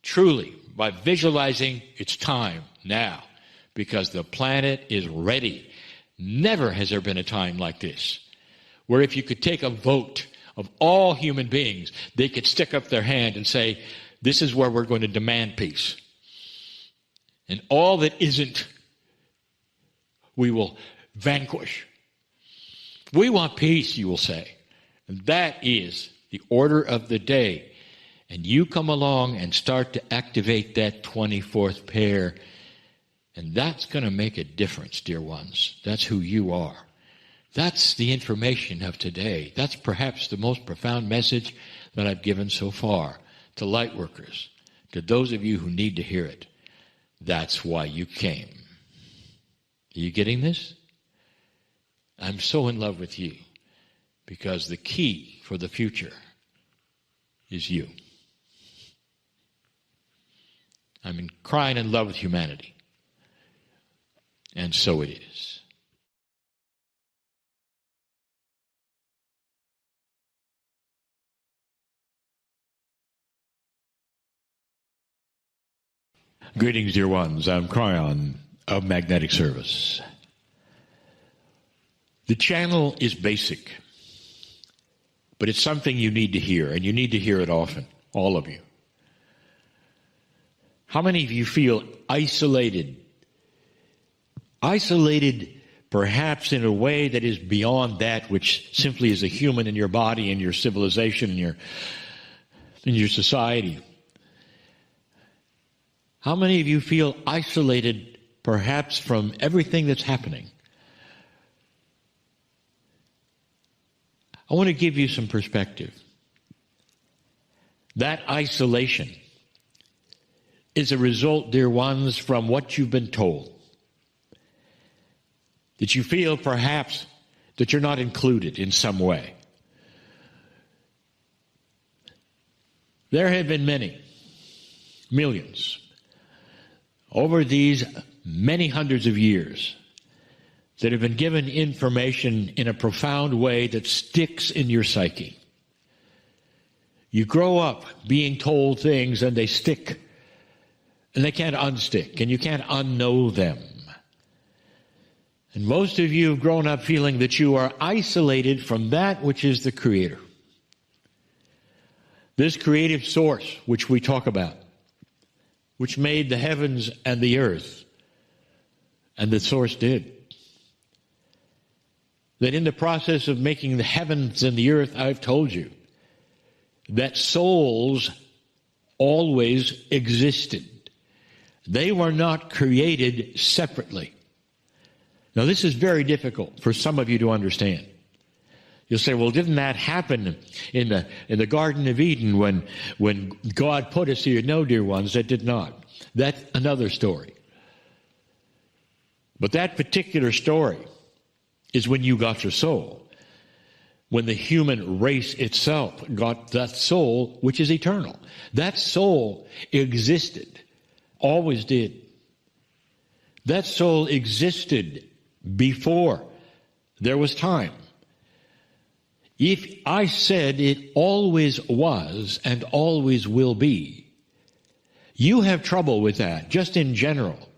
truly, by visualizing it's time now, because the planet is ready. Never has there been a time like this, where if you could take a vote of all human beings, they could stick up their hand and say, this is where we're going to demand peace. And all that isn't, we will vanquish. We want peace, you will say. And that is the order of the day. And you come along and start to activate that 24th pair. And that's going to make a difference, dear ones. That's who you are. That's the information of today. That's perhaps the most profound message that I've given so far to Lightworkers, to those of you who need to hear it. That's why you came. Are you getting this? I'm so in love with you, because the key for the future is you. I'm crying in love with humanity. And so it is. Greetings, dear ones. I'm Kryon of Magnetic Service. The channel is basic, but it's something you need to hear, and you need to hear it often, all of you. How many of you feel isolated? Isolated perhaps in a way that is beyond that which simply is a human in your body, in your civilization, in your society. How many of you feel isolated perhaps from everything that's happening? I want to give you some perspective. That isolation is a result, dear ones, from what you've been told. That you feel perhaps that you're not included in some way. There have been many, millions, over these many hundreds of years that have been given information in a profound way that sticks in your psyche. You grow up being told things and they stick, and they can't unstick, and you can't unknow them. And most of you have grown up feeling that you are isolated from that which is the Creator. This creative source which we talk about, which made the heavens and the earth, and the source did. That in the process of making the heavens and the earth, I've told you, that souls always existed. They were not created separately. Now, this is very difficult for some of you to understand. You'll say, well, didn't that happen in the Garden of Eden when God put us here? No, dear ones, that did not. That's another story. But that particular story is when you got your soul. When the human race itself got that soul, which is eternal. That soul existed, always did. That soul existed before there was time. If I said it always was and always will be, you have trouble with that, just in general.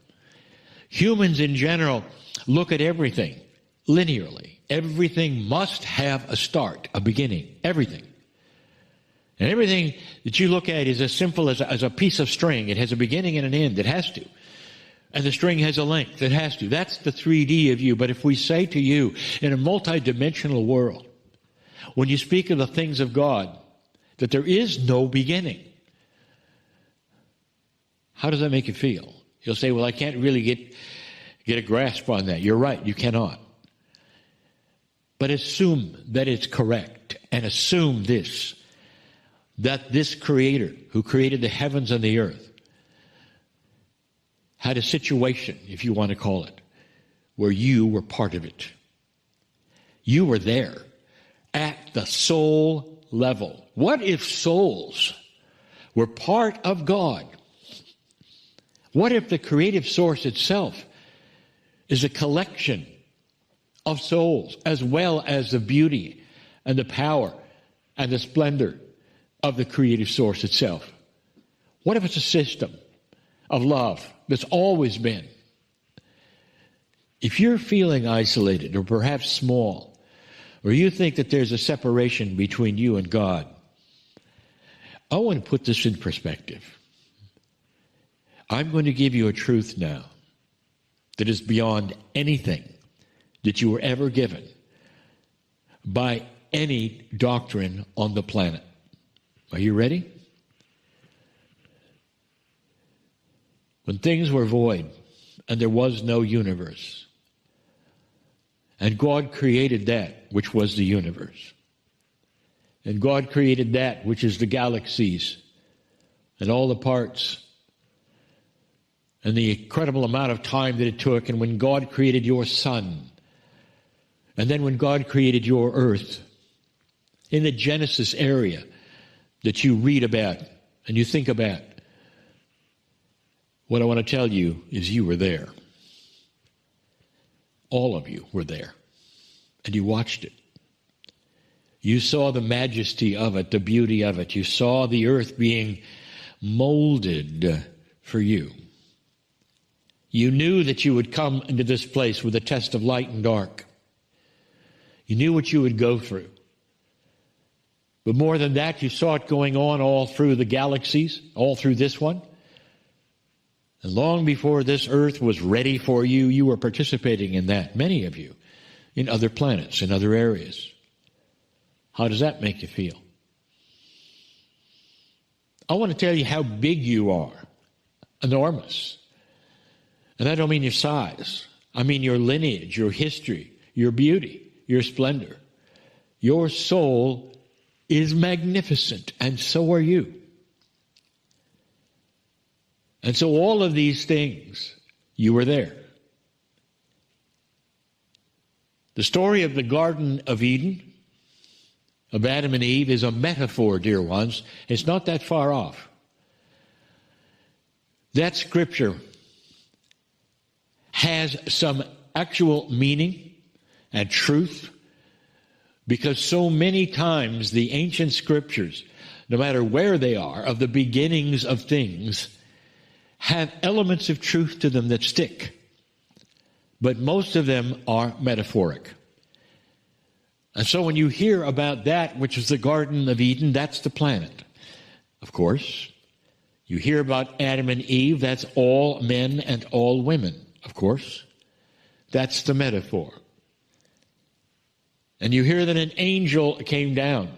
Humans in general look at everything linearly. Everything must have a start, a beginning, everything. And everything that you look at is as simple as a piece of string. It has a beginning and an end. It has to. And the string has a length. It has to. That's the 3D of you. But if we say to you, in a multidimensional world, when you speak of the things of God, that there is no beginning, how does that make you feel? You'll say, well, I can't really get a grasp on that. You're right, you cannot. But assume that it's correct, and assume this, that this Creator who created the heavens and the earth had a situation, if you want to call it, where you were part of it. You were there at the soul level. What if souls were part of God? What if the creative source itself is a collection of souls, as well as the beauty and the power and the splendor of the creative source itself? What if it's a system of love that's always been? If you're feeling isolated or perhaps small, or you think that there's a separation between you and God, I want to put this in perspective. I'm going to give you a truth now that is beyond anything that you were ever given by any doctrine on the planet. Are you ready? When things were void and there was no universe, and God created that which was the universe, and God created that which is the galaxies and all the parts, and the incredible amount of time that it took, and when God created your sun, and then when God created your earth, in the Genesis area that you read about and you think about, what I want to tell you is you were there. All of you were there. And you watched it. You saw the majesty of it, the beauty of it. You saw the earth being molded for you. You knew that you would come into this place with a test of light and dark. You knew what you would go through. But more than that, you saw it going on all through the galaxies, all through this one. And long before this earth was ready for you, you were participating in that, many of you, in other planets, in other areas. How does that make you feel? I want to tell you how big you are. Enormous. And I don't mean your size. I mean your lineage, your history, your beauty, your splendor. Your soul is magnificent, and so are you. And so all of these things, you were there. The story of the Garden of Eden, of Adam and Eve, is a metaphor, dear ones. It's not that far off. That scripture has some actual meaning and truth, because so many times the ancient scriptures, no matter where they are, of the beginnings of things, have elements of truth to them that stick. But most of them are metaphoric. And so when you hear about that, which is the Garden of Eden, that's the planet, of course. You hear about Adam and Eve, that's all men and all women, of course. That's the metaphor. And you hear that an angel came down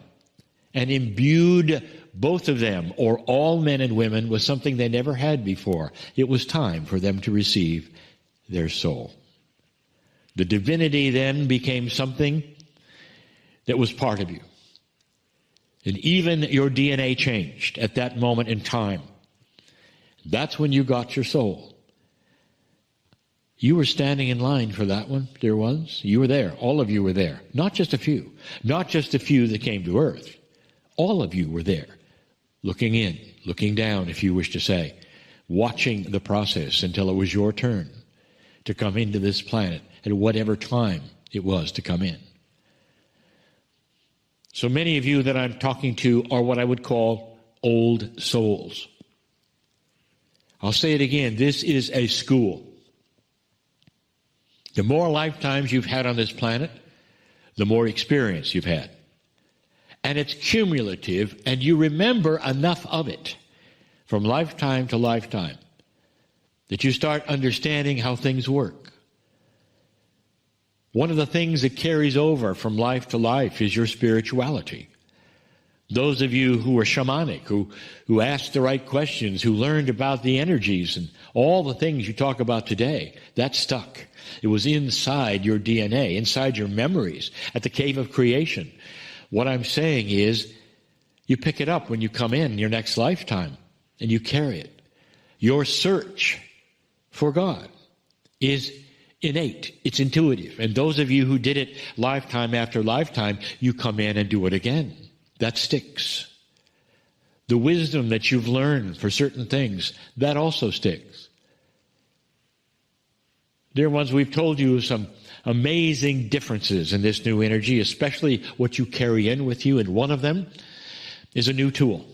and imbued both of them, or all men and women, with something they never had before. It was time for them to receive their soul. The divinity then became something that was part of you. And even your DNA changed at that moment in time. That's when you got your soul. You were standing in line for that one, dear ones. You were there. All of you were there. Not just a few. Not just a few that came to earth. All of you were there. Looking in, looking down, if you wish to say, watching the process until it was your turn to come into this planet at whatever time it was to come in. So many of you that I'm talking to are what I would call old souls. I'll say it again, this is a school. The more lifetimes you've had on this planet, the more experience you've had. And it's cumulative, and you remember enough of it from lifetime to lifetime that you start understanding how things work. One of the things that carries over from life to life is your spirituality. Those of you who are shamanic, who asked the right questions, who learned about the energies and all the things you talk about today, that stuck. It was inside your DNA, inside your memories, at the cave of creation. What I'm saying is, you pick it up when you come in your next lifetime, and you carry it. Your search for God is innate. It's intuitive. And those of you who did it lifetime after lifetime, you come in and do it again. That sticks. The wisdom that you've learned for certain things, that also sticks. Dear ones, we've told you some amazing differences in this new energy, especially what you carry in with you, and one of them is a new tool.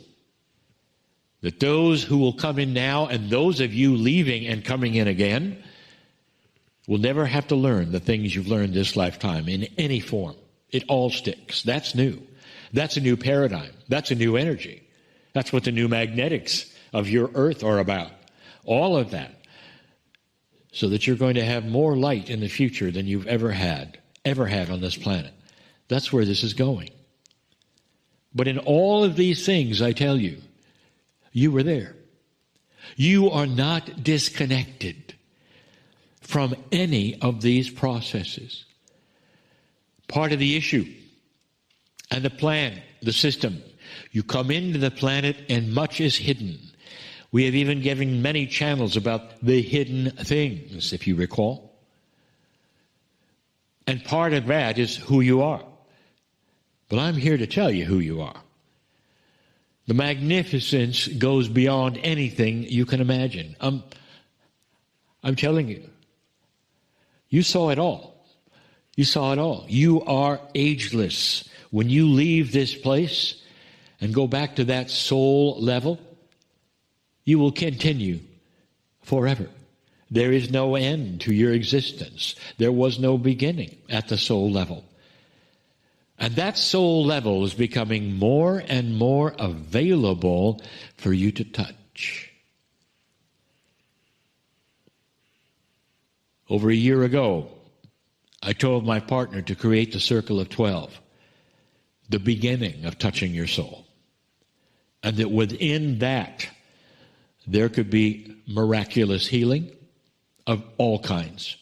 that those who will come in now and those of you leaving and coming in again will never have to learn the things you've learned this lifetime in any form. It all sticks. That's new. That's a new paradigm. That's a new energy. That's what the new magnetics of your earth are about. All of that. So that you're going to have more light in the future than you've ever had on this planet. That's where this is going. But in all of these things, I tell you, you were there. You are not disconnected from any of these processes. Part of the issue and the plan, the system, you come into the planet and much is hidden. We have even given many channels about the hidden things, if you recall. And part of that is who you are. But I'm here to tell you who you are. The magnificence goes beyond anything you can imagine. I'm telling you. You saw it all. You saw it all. You are ageless. When you leave this place and go back to that soul level, you will continue forever. There is no end to your existence. There was no beginning at the soul level. And that soul level is becoming more and more available for you to touch. Over a year ago, I told my partner to create the circle of 12, the beginning of touching your soul. And that within that, there could be miraculous healing of all kinds.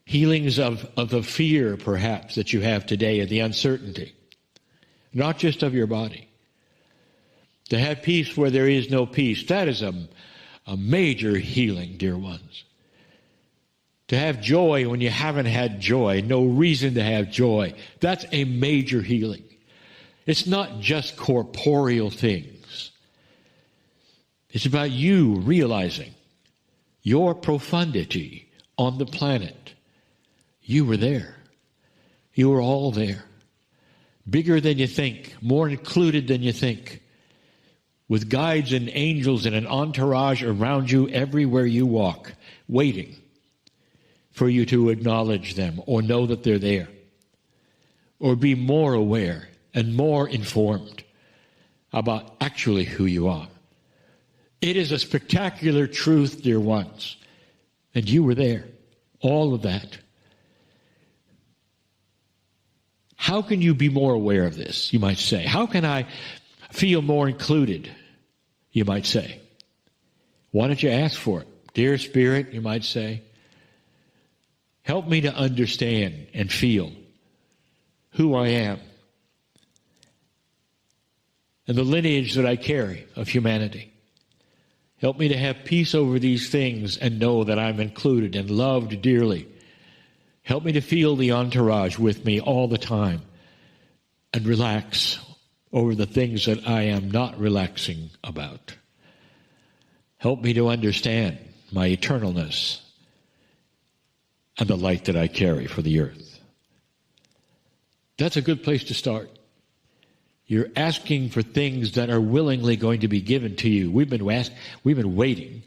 Healings of the fear, perhaps, that you have today, of the uncertainty. Not just of your body. To have peace where there is no peace, that is a major healing, dear ones. To have joy when you haven't had joy, no reason to have joy, that's a major healing. It's not just corporeal things. It's about you realizing your profundity on the planet. You were there. You were all there. Bigger than you think, more included than you think, with guides and angels and an entourage around you everywhere you walk, waiting for you to acknowledge them or know that they're there, or be more aware and more informed about actually who you are. It is a spectacular truth, dear ones, and you were there, all of that. How can you be more aware of this, you might say? How can I feel more included, you might say? Why don't you ask for it? Dear Spirit, you might say, help me to understand and feel who I am and the lineage that I carry of humanity. Help me to have peace over these things and know that I'm included and loved dearly. Help me to feel the entourage with me all the time and relax over the things that I am not relaxing about. Help me to understand my eternalness and the light that I carry for the earth. That's a good place to start. You're asking for things that are willingly going to be given to you. We've been waiting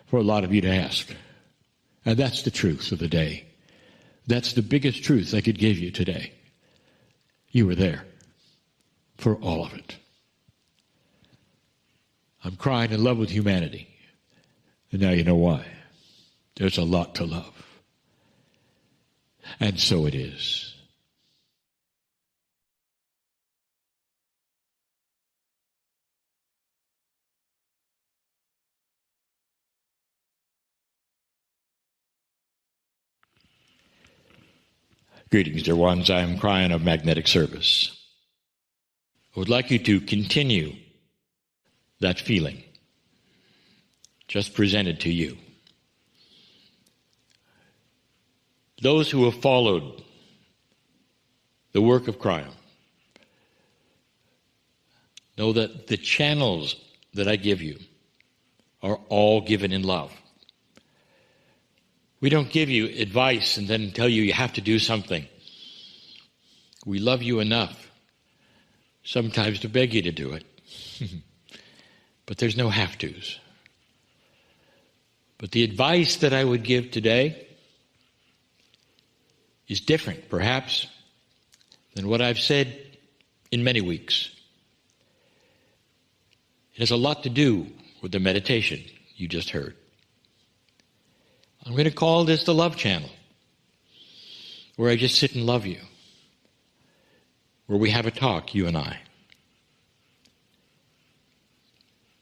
for a lot of you to ask. And that's the truth of the day. That's the biggest truth I could give you today. You were there for all of it. I'm crying in love with humanity. And now you know why. There's a lot to love. And so it is. Greetings, dear ones. I am Kryon of Magnetic Service. I would like you to continue that feeling just presented to you. Those who have followed the work of Kryon know that the channels that I give you are all given in love. We don't give you advice and then tell you have to do something. We love you enough sometimes to beg you to do it. But there's no have-tos. But the advice that I would give today is different, perhaps, than what I've said in many weeks. It has a lot to do with the meditation you just heard. I'm going to call this the love channel, where I just sit and love you, where we have a talk, you and I.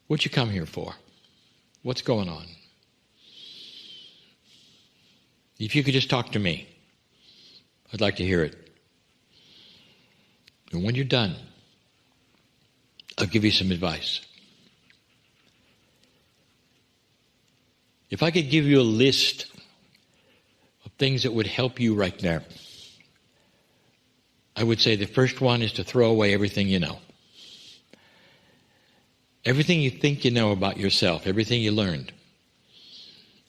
What'd you come here for? What's going on? If you could just talk to me, I'd like to hear it. And when you're done, I'll give you some advice. If I could give you a list of things that would help you right now, I would say the first one is to throw away everything you know. Everything you think you know about yourself, everything you learned,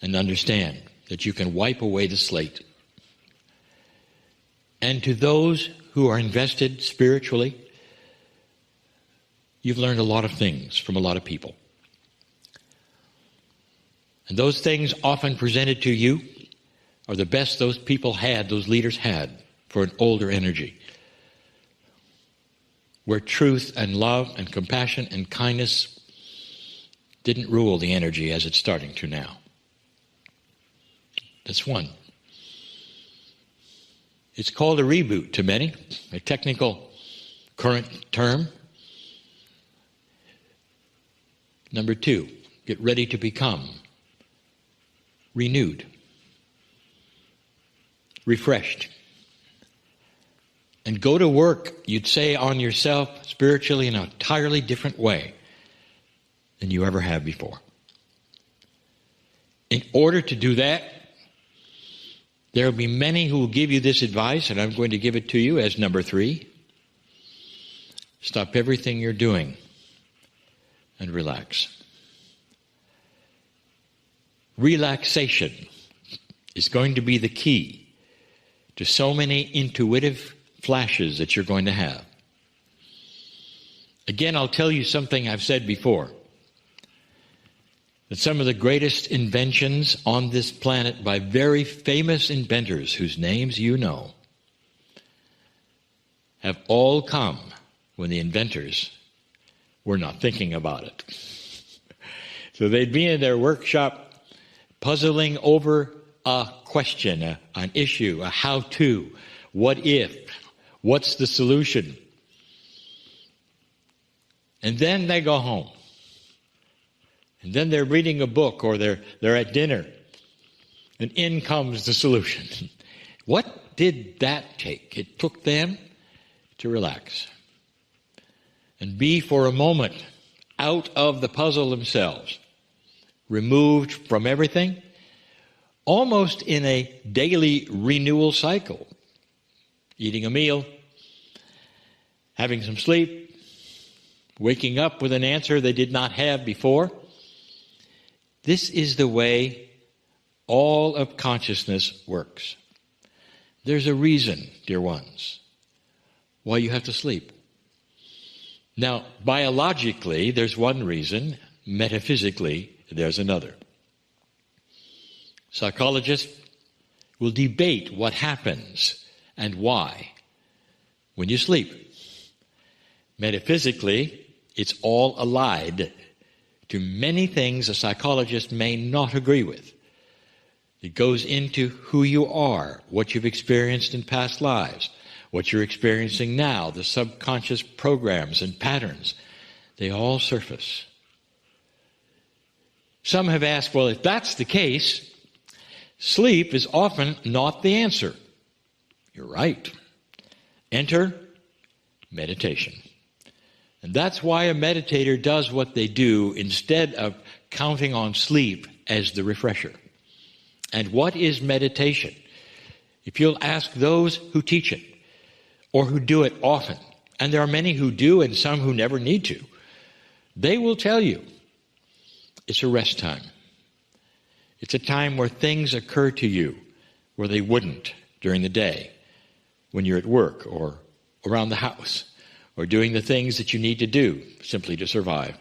and understand that you can wipe away the slate. And to those who are invested spiritually, you've learned a lot of things from a lot of people. And those things often presented to you are the best those people had, those leaders had, for an older energy, where truth and love and compassion and kindness didn't rule the energy as it's starting to now. That's one. It's called a reboot to many, a technical current term. Number two, get ready to become renewed, refreshed, and go to work, you'd say, on yourself spiritually in an entirely different way than you ever have before. In order to do that, there will be many who will give you this advice, and I'm going to give it to you as number 3. Stop everything you're doing and relax. Relaxation is going to be the key to so many intuitive flashes that you're going to have. Again, I'll tell you something I've said before, that some of the greatest inventions on this planet by very famous inventors whose names you know have all come when the inventors were not thinking about it. So they'd be in their workshop puzzling over a question, an issue, a how-to, what if, what's the solution? And then they go home. And then they're reading a book or they're at dinner. And in comes the solution. What did that take? It took them to relax and be for a moment out of the puzzle themselves, removed from everything, almost in a daily renewal cycle. Eating a meal, having some sleep, waking up with an answer they did not have before. This is the way all of consciousness works. There's a reason, dear ones, why you have to sleep. Now, biologically, there's one reason. Metaphysically, there's another. Psychologists will debate what happens and why when you sleep. Metaphysically, it's all allied to many things a psychologist may not agree with. It goes into who you are, what you've experienced in past lives, what you're experiencing now, the subconscious programs and patterns. They all surface. Some have asked, well, if that's the case, sleep is often not the answer. You're right. Enter meditation. And that's why a meditator does what they do instead of counting on sleep as the refresher. And what is meditation? If you'll ask those who teach it or who do it often, and there are many who do and some who never need to, they will tell you it's a rest time. It's a time where things occur to you where they wouldn't during the day when you're at work or around the house or doing the things that you need to do simply to survive.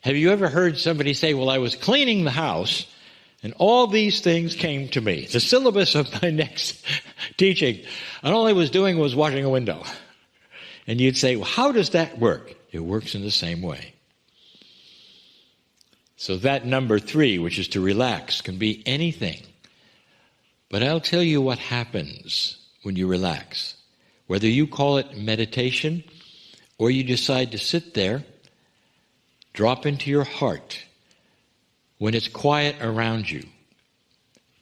Have you ever heard somebody say, well, I was cleaning the house and all these things came to me? The syllabus of my next teaching, and all I was doing was washing a window. And you'd say, well, how does that work? It works in the same way. So that number 3, which is to relax, can be anything. But I'll tell you what happens when you relax. Whether you call it meditation or you decide to sit there, drop into your heart when it's quiet around you.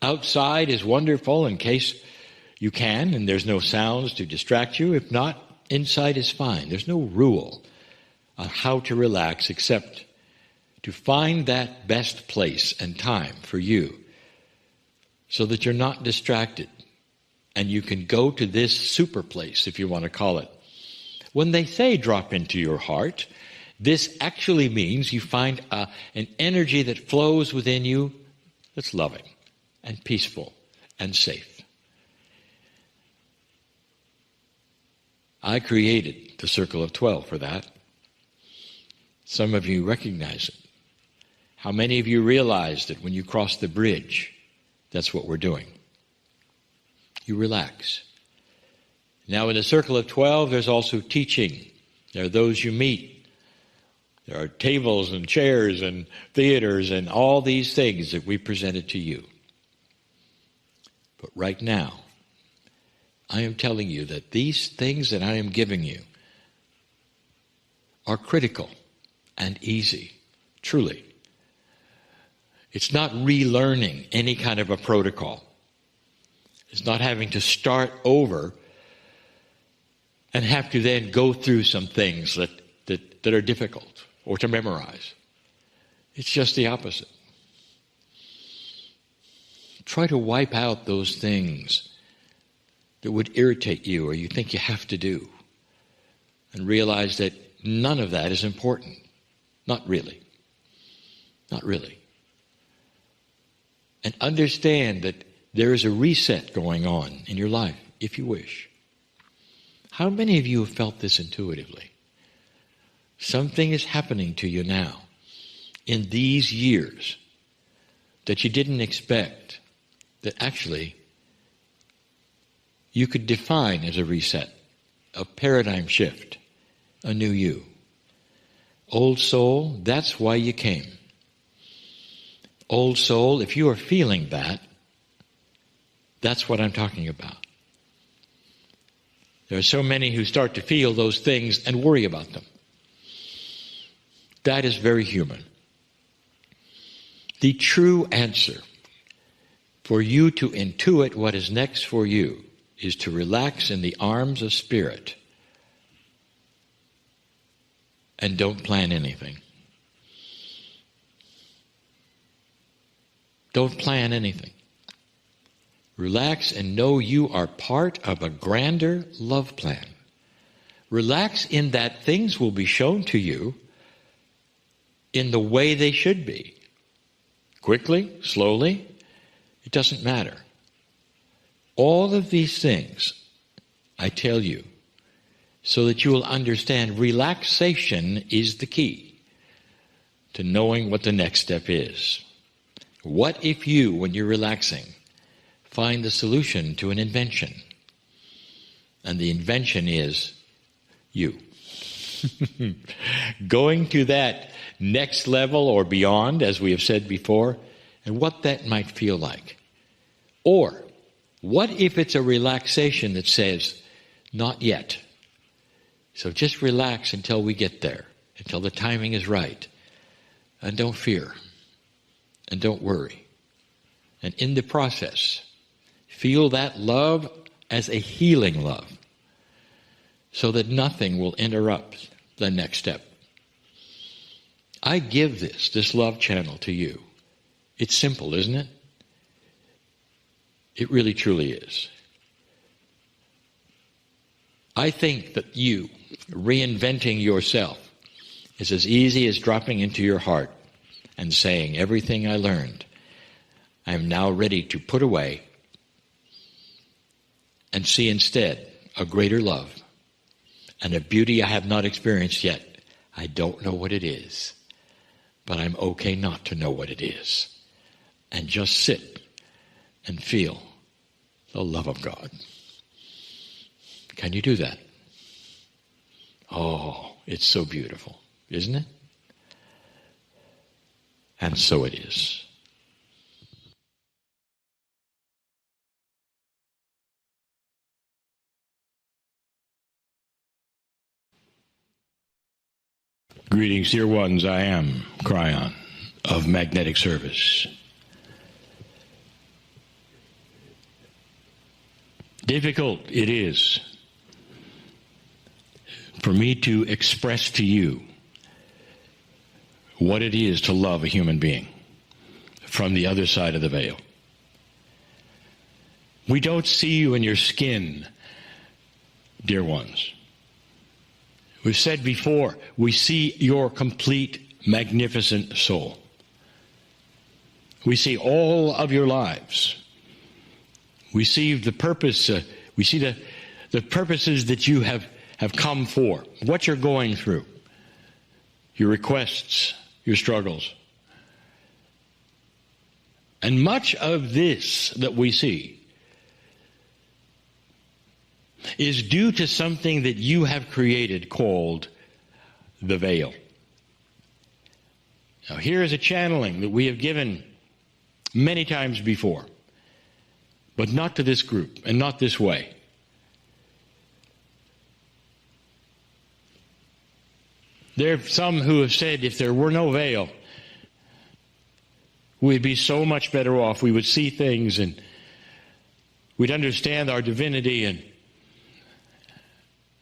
Outside is wonderful in case you can and there's no sounds to distract you. If not, inside is fine. There's no rule on how to relax except to find that best place and time for you so that you're not distracted and you can go to this super place, if you want to call it. When they say drop into your heart, this actually means you find an energy that flows within you that's loving and peaceful and safe. I created the Circle of 12 for that. Some of you recognize it. How many of you realize that when you cross the bridge, that's what we're doing? You relax. Now in the Circle of 12, there's also teaching. There are those you meet. There are tables and chairs and theaters and all these things that we presented to you. But right now, I am telling you that these things that I am giving you are critical and easy, truly. It's not relearning any kind of a protocol. It's not having to start over and have to then go through some things that are difficult or to memorize. It's just the opposite. Try to wipe out those things that would irritate you or you think you have to do, and realize that none of that is important. Not really. Not really. And understand that there is a reset going on in your life, if you wish. How many of you have felt this intuitively? Something is happening to you now in these years that you didn't expect, that actually you could define as a reset, a paradigm shift, a new you. Old soul, that's why you came. Old soul, if you are feeling that, that's what I'm talking about. There are so many who start to feel those things and worry about them. That is very human. The true answer for you to intuit what is next for you is to relax in the arms of Spirit and don't plan anything. Don't plan anything. Relax and know you are part of a grander love plan. Relax in that things will be shown to you in the way they should be. Quickly, slowly, it doesn't matter. All of these things, I tell you, so that you will understand relaxation is the key to knowing what the next step is. What if you, when you're relaxing, find the solution to an invention? And the invention is you. Going to that next level or beyond, as we have said before, and what that might feel like. Or, what if it's a relaxation that says, not yet. So just relax until we get there, until the timing is right. And don't fear. And don't worry. And in the process, feel that love as a healing love, so that nothing will interrupt the next step. I give this love channel to you. It's simple, isn't it? It really truly is. I think that you reinventing yourself is as easy as dropping into your heart and saying, everything I learned, I am now ready to put away and see instead a greater love and a beauty I have not experienced yet. I don't know what it is, but I'm okay not to know what it is. And just sit and feel the love of God. Can you do that? Oh, it's so beautiful, isn't it? And so it is. Greetings, dear ones. I am Kryon of Magnetic Service. Difficult it is for me to express to you what it is to love a human being from the other side of the veil. We don't see you in your skin, dear ones. We've said before, we see your complete, magnificent soul. We see all of your lives. We see the purpose, we see the purposes that you have come for, what you're going through, your requests, your struggles. And much of this that we see is due to something that you have created called the veil. Now, here is a channeling that we have given many times before, but not to this group and not this way. There are some who have said if there were no veil, we'd be so much better off. We would see things and we'd understand our divinity.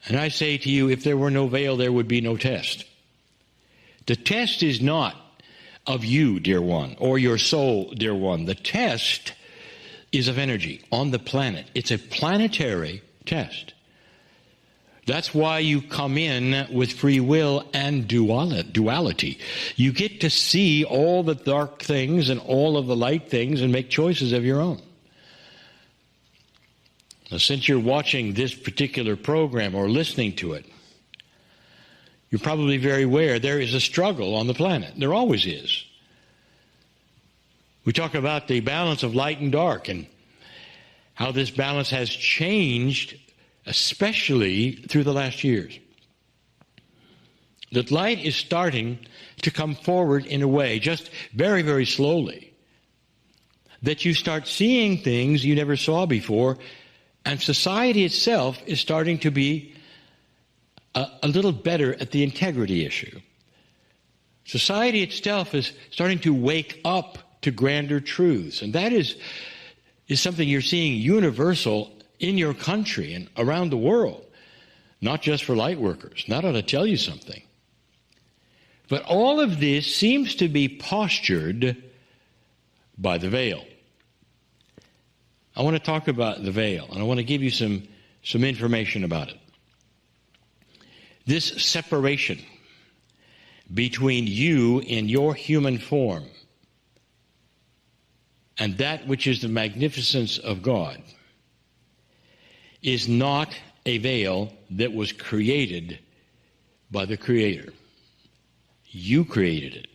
And I say to you, if there were no veil, there would be no test. The test is not of you, dear one, or your soul, dear one. The test is of energy on the planet. It's a planetary test. That's why you come in with free will and duality. You get to see all the dark things and all of the light things and make choices of your own. Now, since you're watching this particular program or listening to it, you're probably very aware there is a struggle on the planet. There always is. We talk about the balance of light and dark and how this balance has changed, especially through the last years. That light is starting to come forward in a way, just very, very slowly, that you start seeing things you never saw before. And society itself is starting to be a little better at the integrity issue. Society itself is starting to wake up to grander truths. And that is something you're seeing universal in your country and around the world. Not just for light workers. That ought to tell you something. But all of this seems to be postured by the veil. I want to talk about the veil, and I want to give you some information about it. This separation between you in your human form and that which is the magnificence of God is not a veil that was created by the Creator. You created it.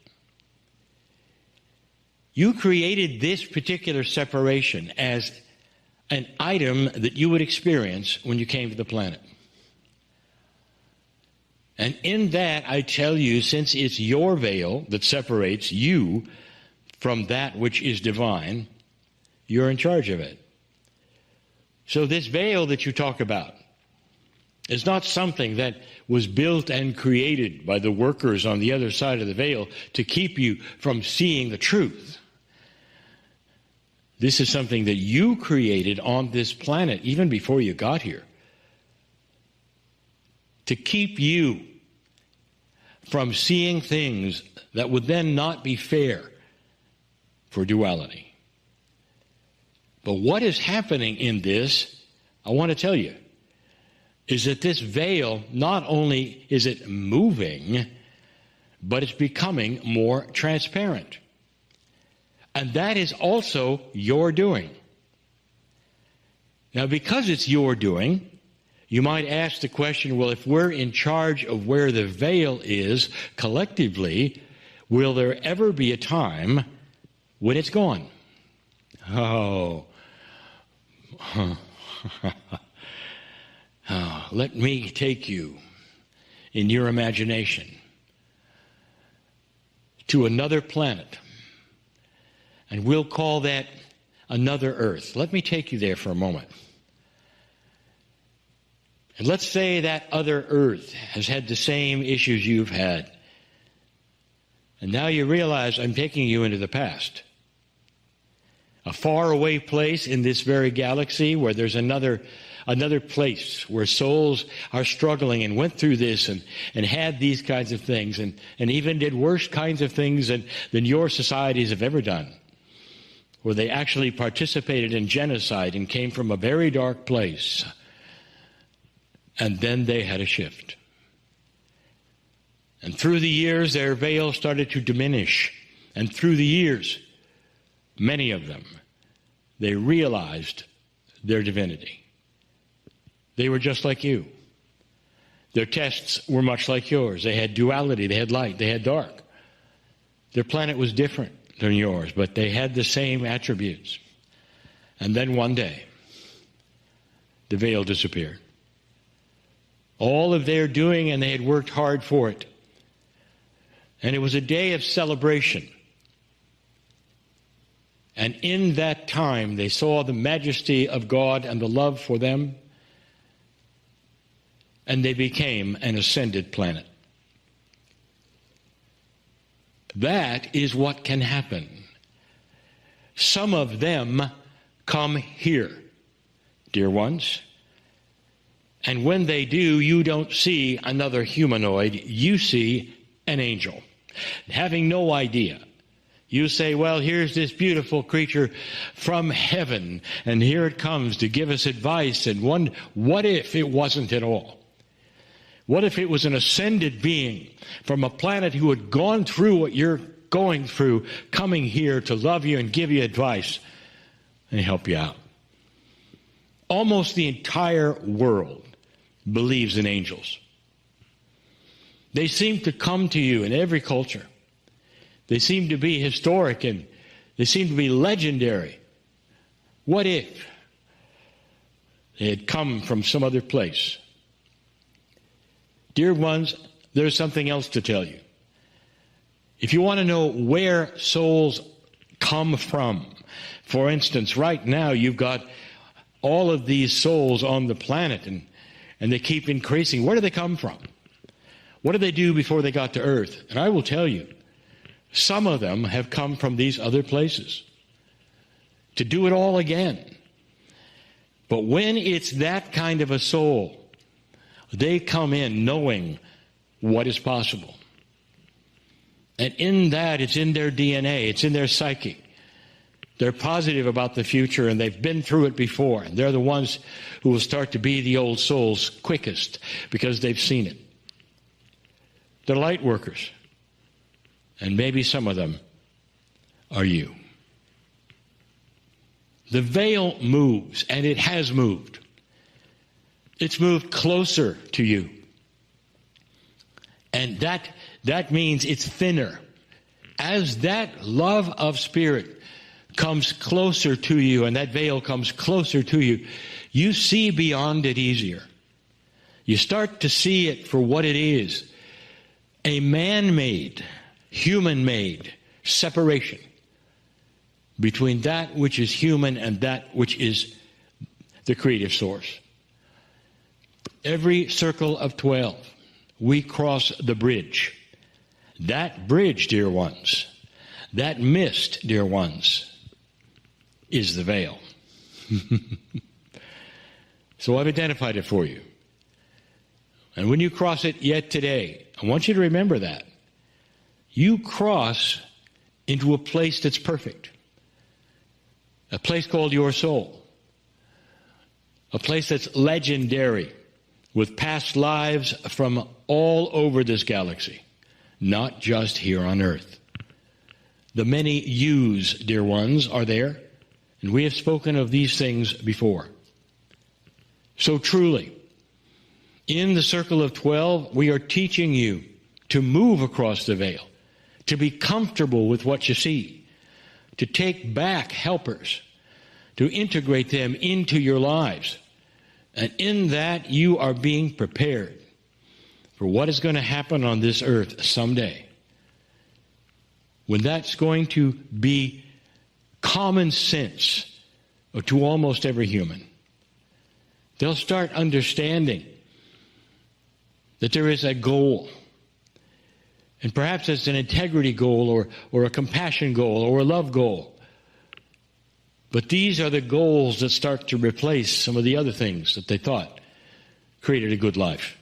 You created this particular separation as an item that you would experience when you came to the planet. And in that, I tell you, since it's your veil that separates you from that which is divine, you're in charge of it. So this veil that you talk about is not something that was built and created by the workers on the other side of the veil to keep you from seeing the truth. This is something that you created on this planet even before you got here, to keep you from seeing things that would then not be fair for duality. But what is happening in this, I want to tell you, is that this veil, not only is it moving, but it's becoming more transparent. And that is also your doing. Now, because it's your doing, you might ask the question, well, if we're in charge of where the veil is collectively, will there ever be a time when it's gone? Oh. Let me take you in your imagination to another planet, and we'll call that another Earth. Let me take you there for a moment. And let's say that other Earth has had the same issues you've had. And now you realize I'm taking you into the past. A faraway place in this very galaxy where there's another place where souls are struggling and went through this and had these kinds of things and even did worse kinds of things than your societies have ever done, where they actually participated in genocide and came from a very dark place. And then they had a shift. And through the years, their veil started to diminish. And through the years, many of them, they realized their divinity. They were just like you. Their tests were much like yours. They had duality, they had light, they had dark. Their planet was different than yours, but they had the same attributes. And then one day, the veil disappeared. All of their doing, and they had worked hard for it. And it was a day of celebration. And in that time, they saw the majesty of God and the love for them, and they became an ascended planet. That is what can happen. Some of them come here, dear ones. And when they do, you don't see another humanoid, you see an angel. Having no idea. You say, well, here's this beautiful creature from heaven, and here it comes to give us advice. And what if it wasn't at all? What if it was an ascended being from a planet who had gone through what you're going through, coming here to love you and give you advice and help you out? Almost the entire world believes in angels. They seem to come to you in every culture. They seem to be historic and they seem to be legendary. What if they had come from some other place? Dear ones, there's something else to tell you. If you want to know where souls come from, for instance, right now you've got all of these souls on the planet and they keep increasing. Where do they come from? What did they do before they got to Earth? And I will tell you, some of them have come from these other places to do it all again. But when it's that kind of a soul, they come in knowing what is possible. And in that, it's in their DNA, it's in their psyche. They're positive about the future, and they've been through it before. And they're the ones who will start to be the old souls quickest because they've seen it. They're light workers. And maybe some of them are you. The veil moves, and it has moved. It's moved closer to you. And that means it's thinner. As that love of spirit comes closer to you, and that veil comes closer to you, you see beyond it easier. You start to see it for what it is. A man-made, human-made separation between that which is human and that which is the creative source. Every circle of 12, we cross the bridge. That bridge, dear ones, that mist, dear ones, is the veil. So I've identified it for you. And when you cross it yet today, I want you to remember that. You cross into a place that's perfect. A place called your soul. A place that's legendary, with past lives from all over this galaxy, not just here on Earth. The many yous, dear ones, are there, and we have spoken of these things before. So truly, in the circle of 12, we are teaching you to move across the veil, to be comfortable with what you see, to take back helpers, to integrate them into your lives. And in that, you are being prepared for what is going to happen on this earth someday, when that's going to be common sense to almost every human. They'll start understanding that there is a goal. And perhaps it's an integrity goal or a compassion goal or a love goal. But these are the goals that start to replace some of the other things that they thought created a good life.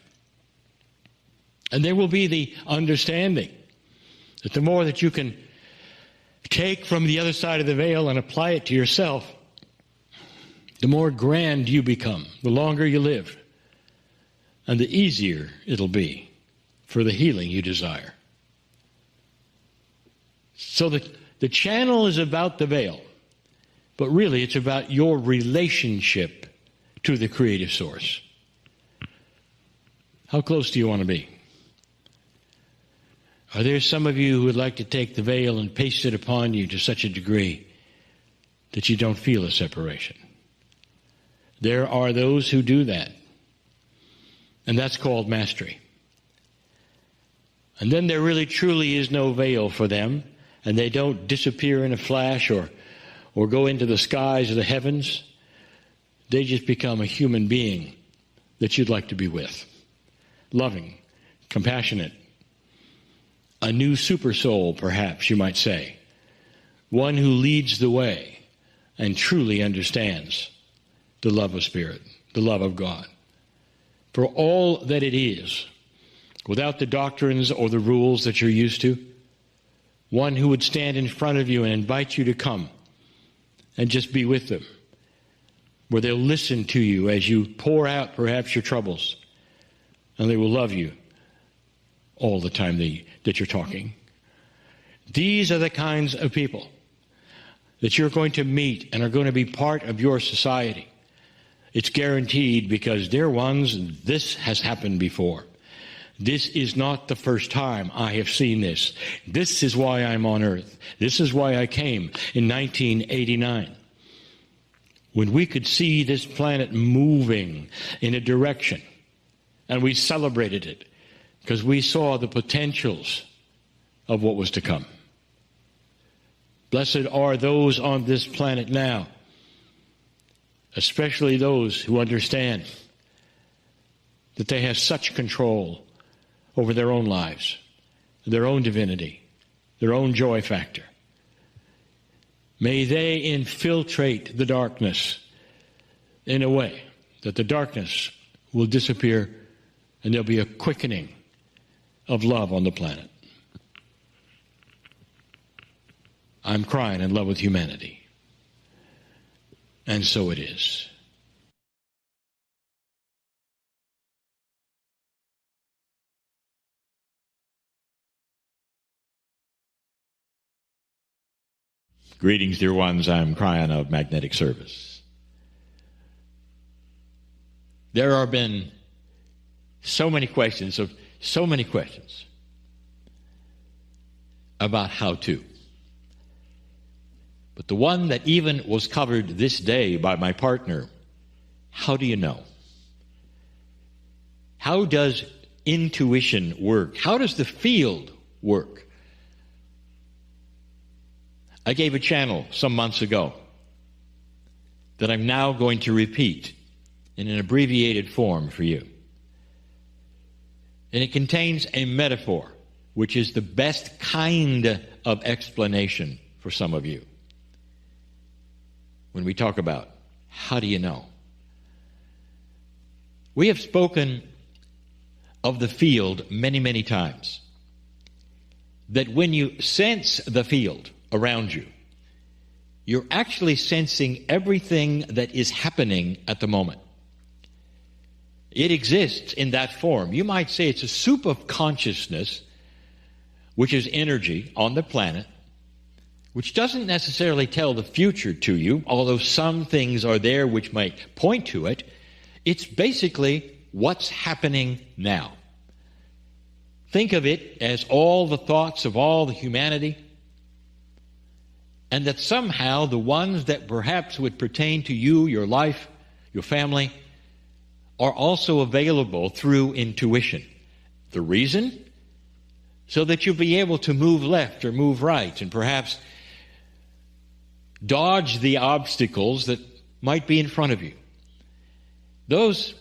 And there will be the understanding that the more that you can take from the other side of the veil and apply it to yourself, the more grand you become, the longer you live, and the easier it'll be for the healing you desire. So the channel is about the veil, but really it's about your relationship to the creative source. How close do you want to be? Are there some of you who would like to take the veil and paste it upon you to such a degree that you don't feel a separation? There are those who do that, and that's called mastery. And then there really truly is no veil for them, and they don't disappear in a flash or go into the skies or the heavens. They just become a human being that you'd like to be with. Loving, compassionate, a new super soul, perhaps you might say. One who leads the way and truly understands the love of Spirit, the love of God, for all that it is, without the doctrines or the rules that you're used to. One who would stand in front of you and invite you to come and just be with them, where they'll listen to you as you pour out perhaps your troubles, and they will love you all the time that you're talking. These are the kinds of people that you're going to meet and are going to be part of your society. It's guaranteed, because they're ones, this has happened before. This is not the first time I have seen this. This is why I'm on earth. This is why I came in 1989. When we could see this planet moving in a direction, and we celebrated it because we saw the potentials of what was to come. Blessed are those on this planet now, especially those who understand that they have such control over their own lives, their own divinity, their own joy factor. May they infiltrate the darkness in a way that the darkness will disappear and there'll be a quickening of love on the planet. I'm crying in love with humanity. And so it is. Greetings, dear ones. I'm Kryon of Magnetic Service. There have been so many questions about how to. But the one that even was covered this day by my partner, how do you know? How does intuition work? How does the field work? I gave a channel some months ago that I'm now going to repeat in an abbreviated form for you. And it contains a metaphor, which is the best kind of explanation for some of you. When we talk about, how do you know? We have spoken of the field many, many times. That when you sense the field around you, you're actually sensing everything that is happening at the moment. It exists in that form. You might say it's a soup of consciousness, which is energy on the planet, which doesn't necessarily tell the future to you, although some things are there which might point to it. It's basically what's happening now. think of it as all the thoughts of all the humanity, and that somehow the ones that perhaps would pertain to you, your life, your family, are also available through intuition. The reason? So that you'll be able to move left or move right and perhaps dodge the obstacles that might be in front of you. Those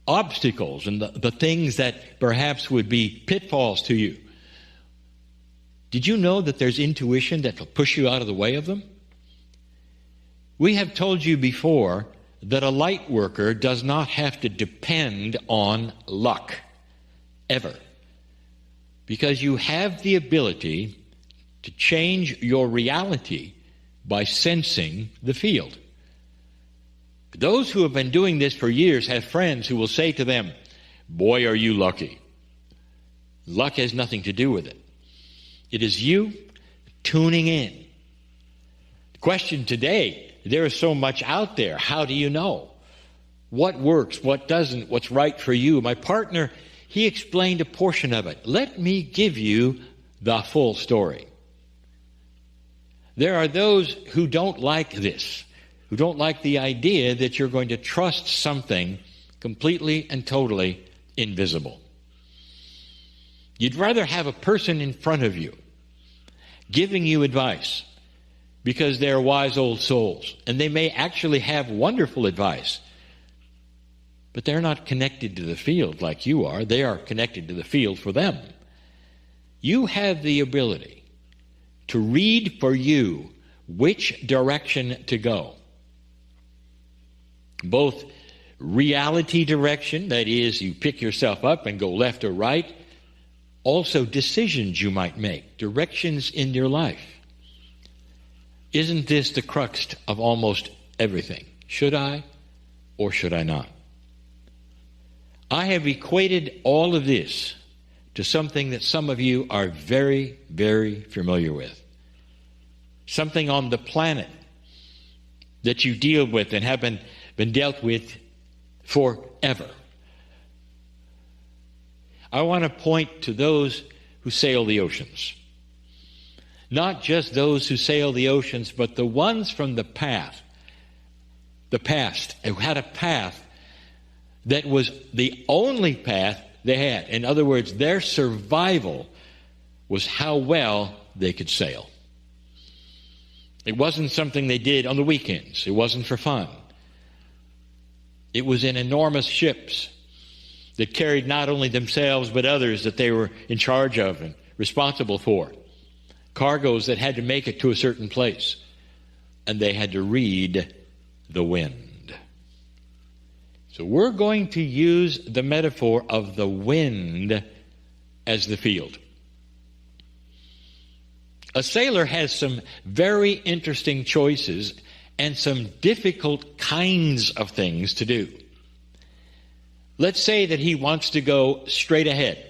obstacles and the things that perhaps would be pitfalls to you. Did you know that there's intuition that will push you out of the way of them? We have told you before that a light worker does not have to depend on luck, ever. Because you have the ability to change your reality by sensing the field. Those who have been doing this for years have friends who will say to them, "Boy, are you lucky." Luck has nothing to do with it. It is you tuning in. The question today, there is so much out there. How do you know? What works, what doesn't, what's right for you? My partner, he explained a portion of it. Let me give you the full story. There are those who don't like this, who don't like the idea that you're going to trust something completely and totally invisible. You'd rather have a person in front of you giving you advice because they're wise old souls, and they may actually have wonderful advice, but they're not connected to the field like you are. They are connected to the field for them. You have the ability to read for you which direction to go. Both reality direction, that is, you pick yourself up and go left or right, also decisions you might make, directions in your life. Isn't this the crux of almost everything? Should I or should I not? I have equated all of this to something that some of you are very, very familiar with. Something on the planet that you deal with and have been dealt with forever. I want to point to those who sail the oceans. Not just those who sail the oceans, but the ones from the past who had a path that was the only path they had. In other words, their survival was how well they could sail. It wasn't something they did on the weekends. It wasn't for fun. It was in enormous ships that carried not only themselves but others that they were in charge of and responsible for. Cargoes that had to make it to a certain place. And they had to read the wind. So we're going to use the metaphor of the wind as the field. A sailor has some very interesting choices and some difficult kinds of things to do. Let's say that he wants to go straight ahead.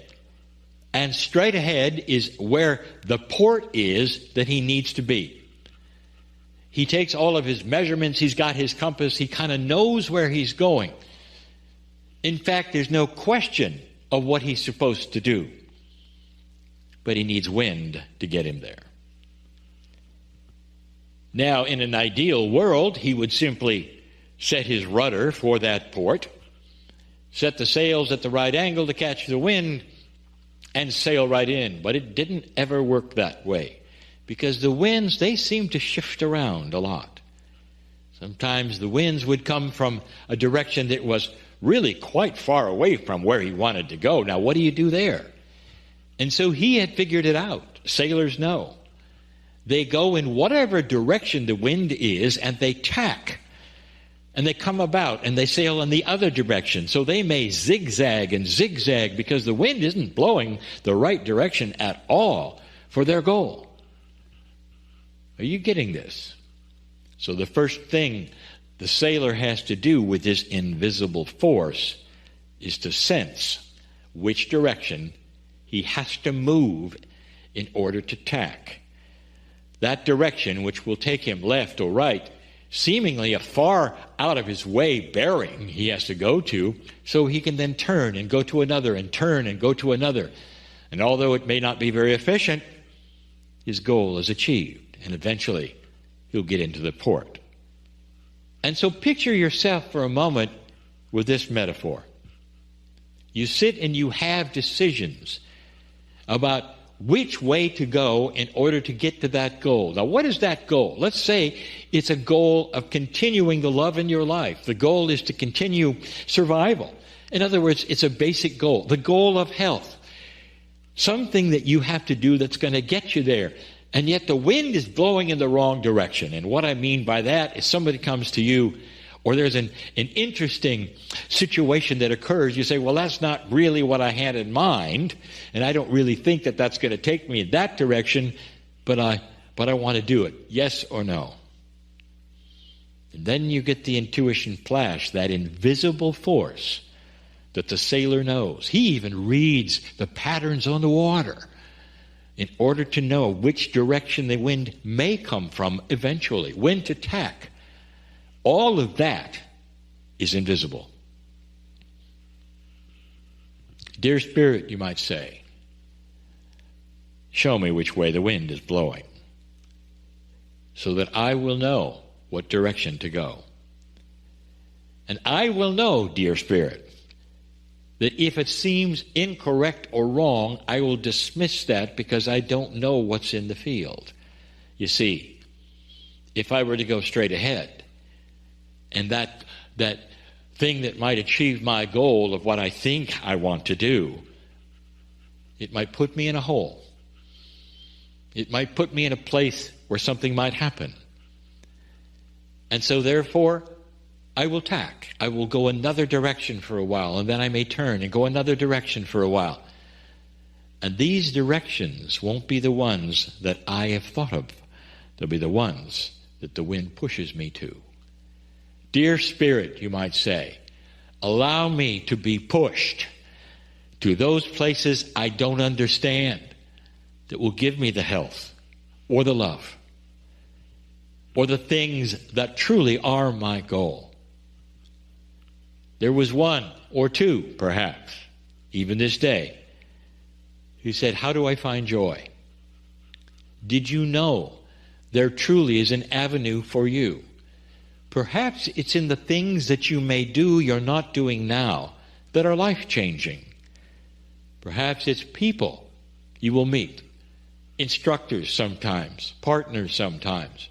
And straight ahead is where the port is that he needs to be. He takes all of his measurements, he's got his compass, he kind of knows where he's going. In fact, there's no question of what he's supposed to do. But he needs wind to get him there. Now, in an ideal world, he would simply set his rudder for that port, set the sails at the right angle to catch the wind, and sail right in. But it didn't ever work that way, because the winds, they seem to shift around a lot. Sometimes the winds would come from a direction that was really quite far away from where he wanted to go. Now, what do you do there? And so he had figured it out. Sailors know. They go in whatever direction the wind is, and they tack. And they come about, and they sail in the other direction. So they may zigzag and zigzag because the wind isn't blowing the right direction at all for their goal. Are you getting this? So the first thing the sailor has to do with this invisible force is to sense which direction he has to move in order to tack. That direction, which will take him left or right, seemingly a far out of his way bearing he has to go to, so he can then turn and go to another and turn and go to another And although it may not be very efficient, his goal is achieved, and eventually he'll get into the port. And so picture yourself for a moment with this metaphor. You sit and you have decisions about which way to go in order to get to that goal. Now, what is that goal? Let's say it's a goal of continuing the love in your life. The goal is to continue survival. In other words, it's a basic goal, the goal of health. Something that you have to do that's going to get you there. And yet the wind is blowing in the wrong direction. And what I mean by that is somebody comes to you, or there's an interesting situation that occurs. You say, well, that's not really what I had in mind, and I don't really think that that's going to take me in that direction, but I want to do it. Yes or no? And then you get the intuition flash, that invisible force that the sailor knows. He even reads the patterns on the water in order to know which direction the wind may come from eventually, when to tack. All of that is invisible. Dear Spirit, you might say, show me which way the wind is blowing, so that I will know what direction to go. And I will know, dear Spirit, that if it seems incorrect or wrong, I will dismiss that because I don't know what's in the field. You see, if I were to go straight ahead, and that thing that might achieve my goal of what I think I want to do, it might put me in a hole. It might put me in a place where something might happen. And so therefore, I will tack. I will go another direction for a while, and then I may turn and go another direction for a while. And these directions won't be the ones that I have thought of. They'll be the ones that the wind pushes me to. Dear Spirit, you might say, allow me to be pushed to those places I don't understand that will give me the health or the love or the things that truly are my goal. There was one or two, perhaps, even this day, who said, how do I find joy? Did you know there truly is an avenue for you? Perhaps it's in the things that you may do you're not doing now that are life-changing. Perhaps it's people you will meet, instructors sometimes, partners sometimes,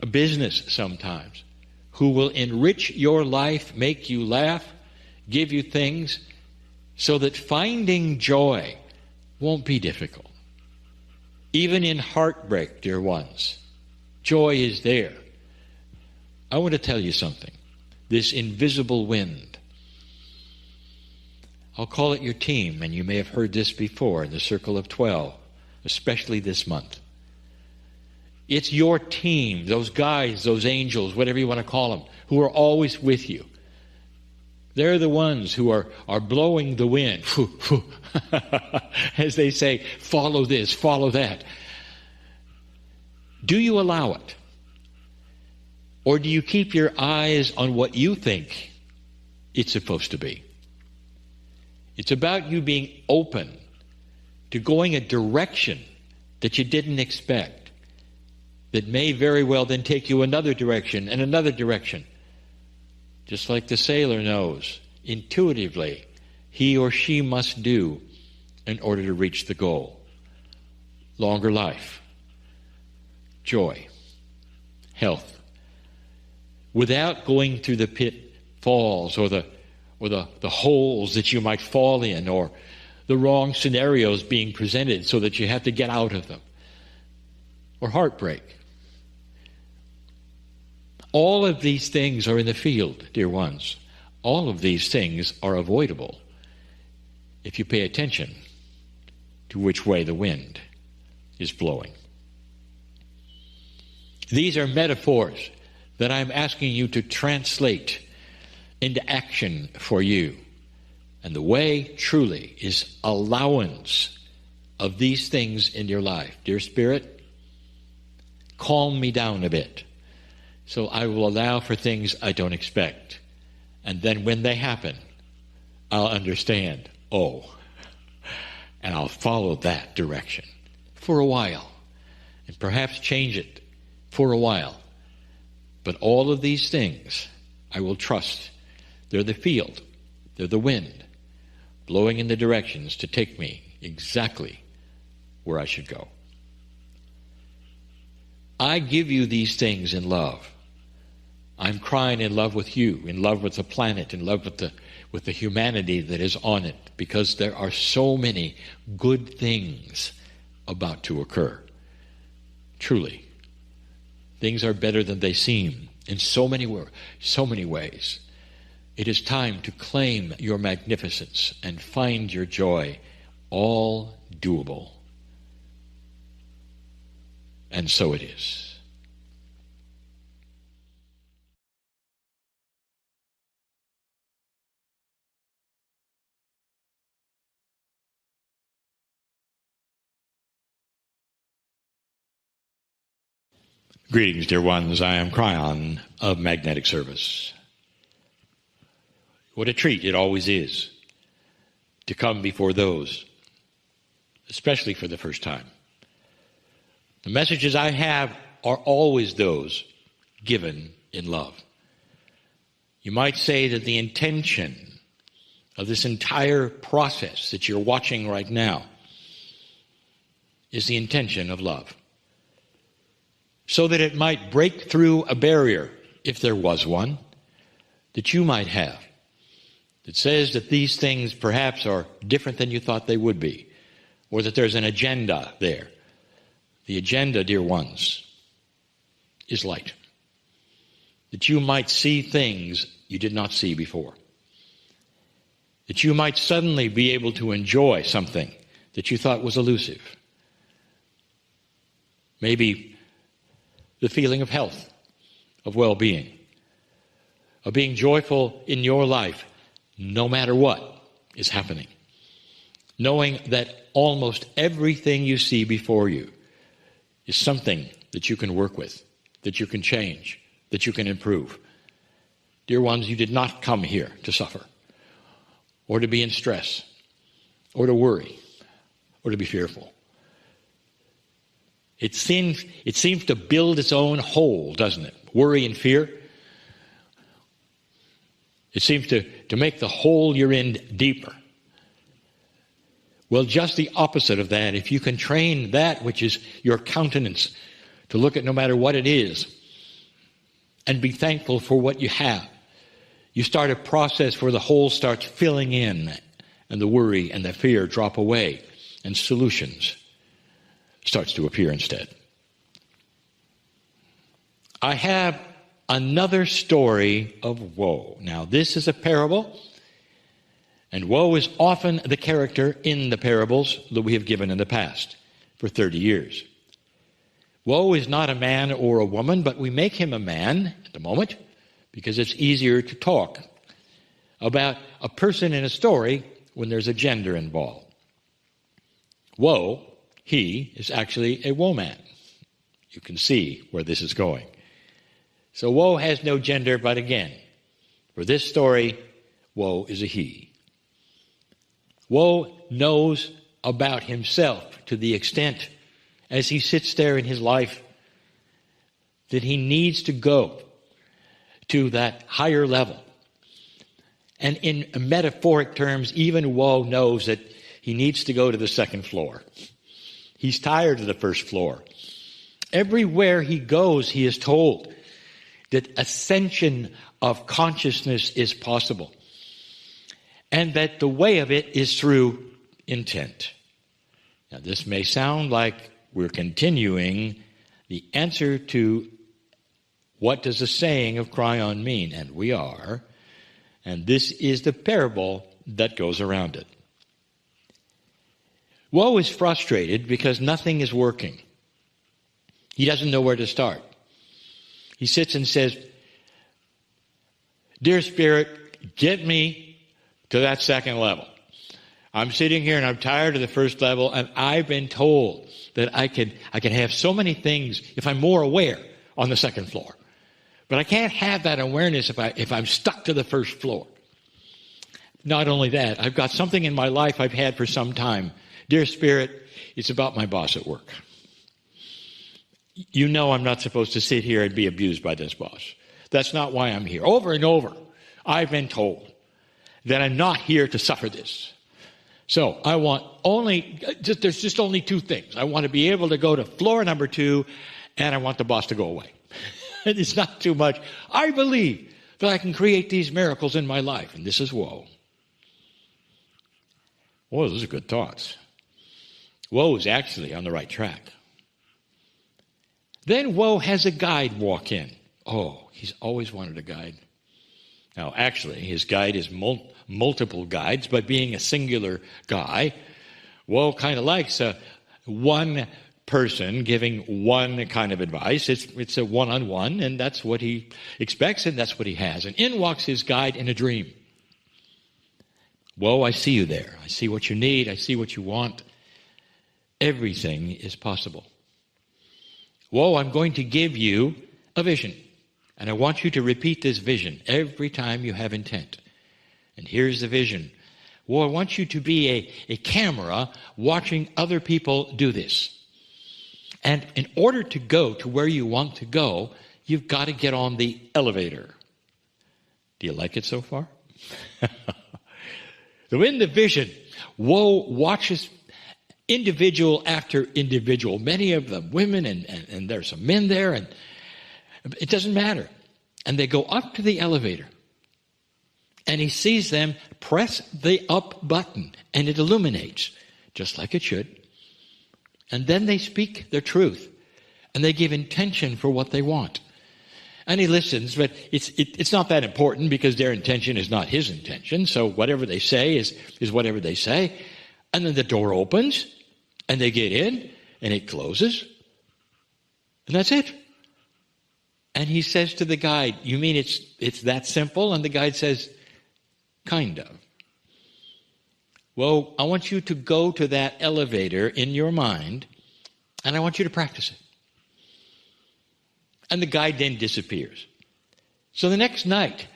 a business sometimes, who will enrich your life, make you laugh, give you things, so that finding joy won't be difficult. Even in heartbreak, dear ones, joy is there. I want to tell you something. This invisible wind, I'll call it your team, and you may have heard this before in the Circle of 12, especially this month. It's your team, those guys, those angels, whatever you want to call them, who are always with you. They're the ones who are blowing the wind. As they say, follow this, follow that. Do you allow it? Or do you keep your eyes on what you think it's supposed to be? It's about you being open to going a direction that you didn't expect, that may very well then take you another direction and another direction. Just like the sailor knows intuitively he or she must do in order to reach the goal. Longer life, joy, health. Without going through the pitfalls or the holes that you might fall in, or the wrong scenarios being presented so that you have to get out of them, or heartbreak. All of these things are in the field, dear ones. All of these things are avoidable if you pay attention to which way the wind is blowing. These are metaphors that I'm asking you to translate into action for you. And the way truly is allowance of these things in your life. Dear Spirit, calm me down a bit, so I will allow for things I don't expect. And then when they happen, I'll understand, oh, and I'll follow that direction for a while, and perhaps change it for a while. But all of these things I will trust. They're the field, they're the wind, blowing in the directions to take me exactly where I should go. I give you these things in love. I'm crying in love with you, in love with the planet, in love with the humanity that is on it, because there are so many good things about to occur. Truly, things are better than they seem in so many ways. It is time to claim your magnificence and find your joy, all doable. And so it is. Greetings, dear ones. I am Kryon of Magnetic Service. What a treat it always is to come before those, especially for the first time. The messages I have are always those given in love. You might say that the intention of this entire process that you're watching right now is the intention of love, so that it might break through a barrier, if there was one, that you might have, that says that these things perhaps are different than you thought they would be, or that there's an agenda there. The agenda, dear ones, is light. That you might see things you did not see before. That you might suddenly be able to enjoy something that you thought was elusive. Maybe the feeling of health, of well-being, of being joyful in your life, no matter what is happening. Knowing that almost everything you see before you is something that you can work with, that you can change, that you can improve. Dear ones, you did not come here to suffer, or to be in stress, or to worry, or to be fearful. It seems to build its own hole, doesn't it? Worry and fear. It seems to make the hole you're in deeper. Well, just the opposite of that. If you can train that which is your countenance to look at no matter what it is and be thankful for what you have, you start a process where the hole starts filling in and the worry and the fear drop away and solutions starts to appear instead. I have another story of woe. Now, this is a parable, and woe is often the character in the parables that we have given in the past for 30 years. Woe is not a man or a woman, but we make him a man at the moment because it's easier to talk about a person in a story when there's a gender involved. Woe, he is actually a woman. You can see where this is going. So woe has no gender, but again, for this story, woe is a he. Woe knows about himself to the extent, as he sits there in his life, that he needs to go to that higher level. And in metaphoric terms, even woe knows that he needs to go to the second floor. He's tired of the first floor. Everywhere he goes, he is told that ascension of consciousness is possible, and that the way of it is through intent. Now, this may sound like we're continuing the answer to what does the saying of Kryon mean, and we are, and this is the parable that goes around it. Woe is frustrated because nothing is working. He doesn't know where to start. He sits and says, "Dear Spirit, get me to that second level. I'm sitting here and I'm tired of the first level, and I've been told that I can have so many things if I'm more aware on the second floor. But I can't have that awareness if I'm stuck to the first floor. Not only that, I've got something in my life I've had for some time Dear Spirit, it's about my boss at work. You know I'm not supposed to sit here and be abused by this boss. That's not why I'm here. Over and over, I've been told that I'm not here to suffer this. So I want there's just only two things. I want to be able to go to floor number 2, and I want the boss to go away. It's not too much. I believe that I can create these miracles in my life, and this is woe. Well, those are good thoughts. Woe is actually on the right track. Then woe has a guide walk in. Oh, he's always wanted a guide. Now, actually, his guide is multiple guides, but being a singular guy, woe kind of likes one person giving one kind of advice. It's a one-on-one, and that's what he expects, and that's what he has. And in walks his guide in a dream. Woe, I see you there. I see what you need. I see what you want. Everything is possible. Woe, I'm going to give you a vision. And I want you to repeat this vision every time you have intent. And here's the vision. Woe, I want you to be a camera watching other people do this. And in order to go to where you want to go, you've got to get on the elevator. Do you like it so far? So in the vision, woe watches individual after individual, many of them women, and there's some men there, and it doesn't matter. And they go up to the elevator, and he sees them press the up button, and it illuminates, just like it should. And then they speak their truth, and they give intention for what they want. And he listens, but it's not that important because their intention is not his intention. So whatever they say is whatever they say. And then the door opens, and they get in, and it closes. And that's it. And he says to the guide, you mean it's that simple? And the guide says, kind of. Well, I want you to go to that elevator in your mind, and I want you to practice it. And the guide then disappears. So the next night,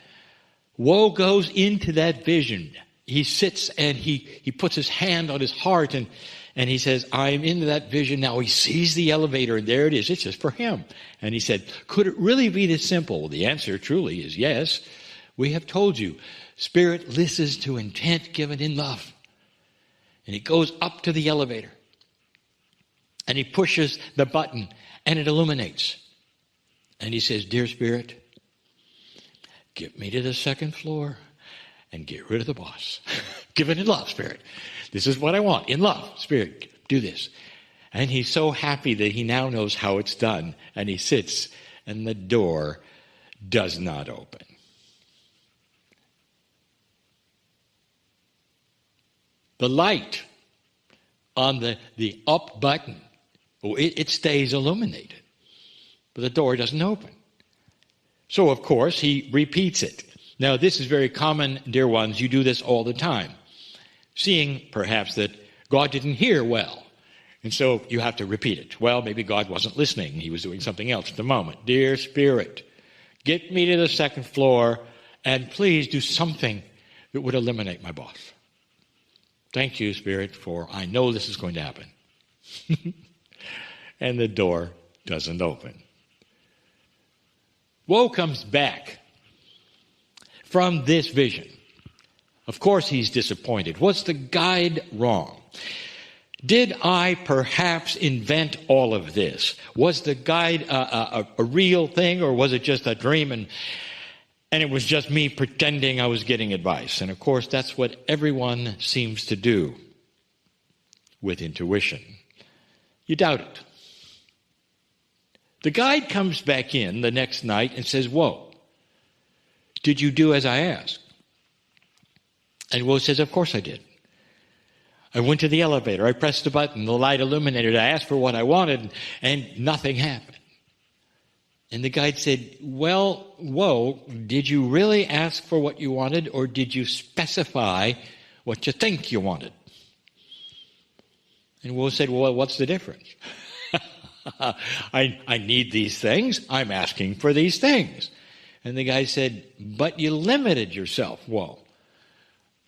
woe goes into that vision. He sits and he puts his hand on his heart and he says, I'm into that vision now. He sees the elevator and there it is. It's just for him. And he said, could it really be this simple? Well, the answer truly is yes. We have told you, Spirit listens to intent given in love. And he goes up to the elevator and he pushes the button and it illuminates. And he says, Dear Spirit, get me to the second floor and get rid of the boss. Give it in love, Spirit. This is what I want. In love, Spirit, do this. And he's so happy that he now knows how it's done. And he sits and the door does not open. The light on the up button, it stays illuminated. But the door doesn't open. So, of course, he repeats it. Now, this is very common, dear ones. You do this all the time. Seeing, perhaps, that God didn't hear well. And so you have to repeat it. Well, maybe God wasn't listening. He was doing something else at the moment. Dear Spirit, get me to the second floor and please do something that would eliminate my boss. Thank you, Spirit, for I know this is going to happen. And the door doesn't open. Woe comes back from this vision. Of course he's disappointed. Was the guide wrong? Did I perhaps invent all of this? Was the guide a real thing, or was it just a dream and it was just me pretending I was getting advice? And of course that's what everyone seems to do with intuition. You doubt it. The guide comes back in the next night and says, Woe, did you do as I asked? And Woe says, of course I did. I went to the elevator. I pressed the button. The light illuminated. I asked for what I wanted, and nothing happened. And the guide said, well, Woe, did you really ask for what you wanted, or did you specify what you think you wanted? And Woe said, well, what's the difference? I need these things. I'm asking for these things. And the guy said, but you limited yourself. Woe.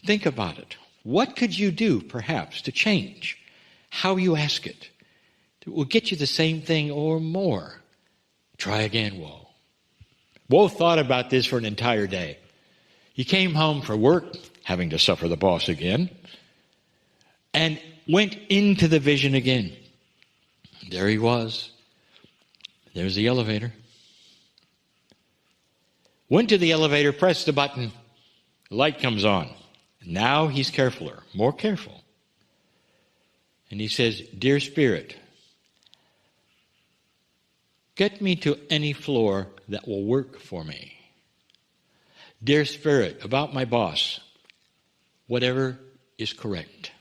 Think about it. What could you do, perhaps, to change how you ask it. It will get you the same thing or more. Try again, Woe. Woe thought about this for an entire day. He came home from work, having to suffer the boss again, and went into the vision again. There he was. There's the elevator. Went to the elevator, pressed the button. The light comes on. Now he's carefuler, more careful. And he says, "Dear Spirit, get me to any floor that will work for me. Dear Spirit, about my boss, whatever is correct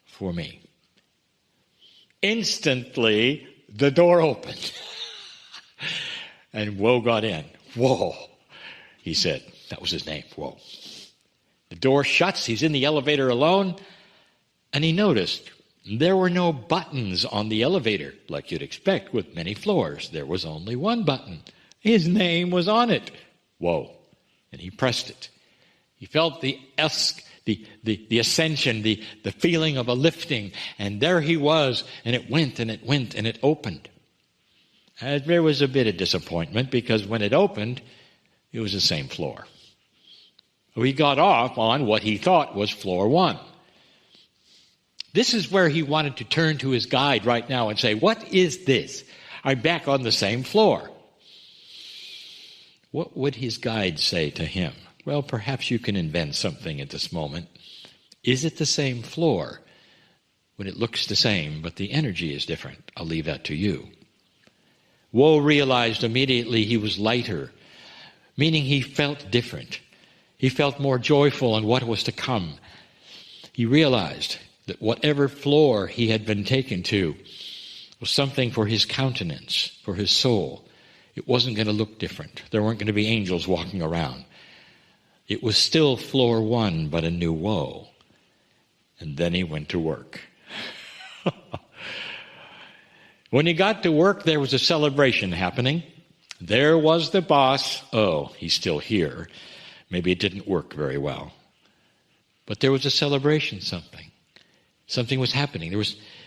for me." Instantly, the door opened. And Woe got in. Whoa, he said. That was his name, Woe. The door shuts. He's in the elevator alone. And he noticed there were no buttons on the elevator, like you'd expect with many floors. There was only one button. His name was on it. Woe. And he pressed it. He felt the ascension, the feeling of a lifting. And there he was. And it went and it went and it opened. And there was a bit of disappointment because when it opened, it was the same floor. He got off on what he thought was floor 1. This is where he wanted to turn to his guide right now and say, "What is this? I'm back on the same floor." What would his guide say to him? Well, perhaps you can invent something at this moment. Is it the same floor? When it looks the same, but the energy is different. I'll leave that to you. Woe realized immediately he was lighter, meaning he felt different. He felt more joyful on what was to come. He realized that whatever floor he had been taken to was something for his countenance, for his soul. It wasn't going to look different. There weren't going to be angels walking around. It was still floor 1, but a new Woe. And then he went to work. When he got to work, there was a celebration happening. There was the boss. Oh, he's still here. Maybe it didn't work very well. But there was a celebration, Something was happening.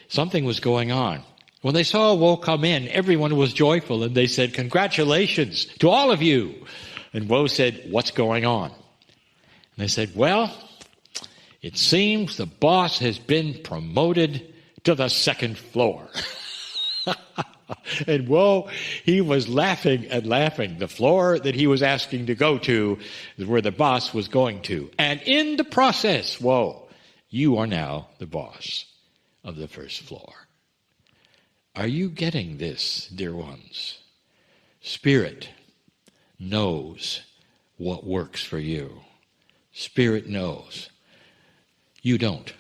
Something was going on. When they saw Woe come in, everyone was joyful, and they said, "Congratulations to all of you." And Woe said, "What's going on?" And they said, "Well, it seems the boss has been promoted to the 2nd floor." And Woe, he was laughing and laughing. The floor that he was asking to go to is where the boss was going to. And in the process, Woe, you are now the boss of the 1st floor. Are you getting this, dear ones? Spirit knows what works for you. Spirit knows. You don't.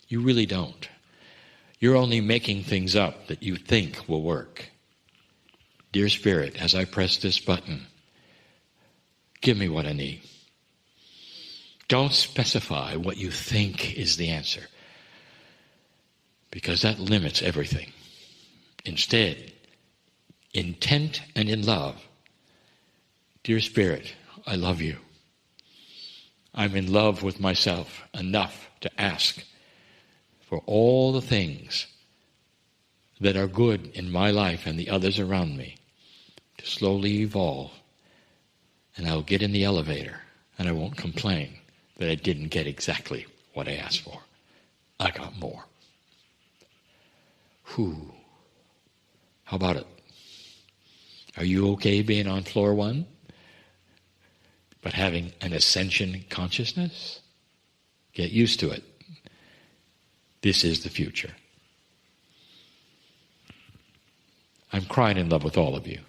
You really don't. You're only making things up that you think will work. Dear Spirit, as I press this button, give me what I need. Don't specify what you think is the answer, because that limits everything. Instead, intent and in love. Dear Spirit, I love you. I'm in love with myself enough to ask for all the things that are good in my life and the others around me to slowly evolve. And I'll get in the elevator and I won't complain that I didn't get exactly what I asked for. I got more. Whew. How about it? Are you okay being on floor 1, but having an ascension consciousness? Get used to it. This is the future. I'm crying in love with all of you.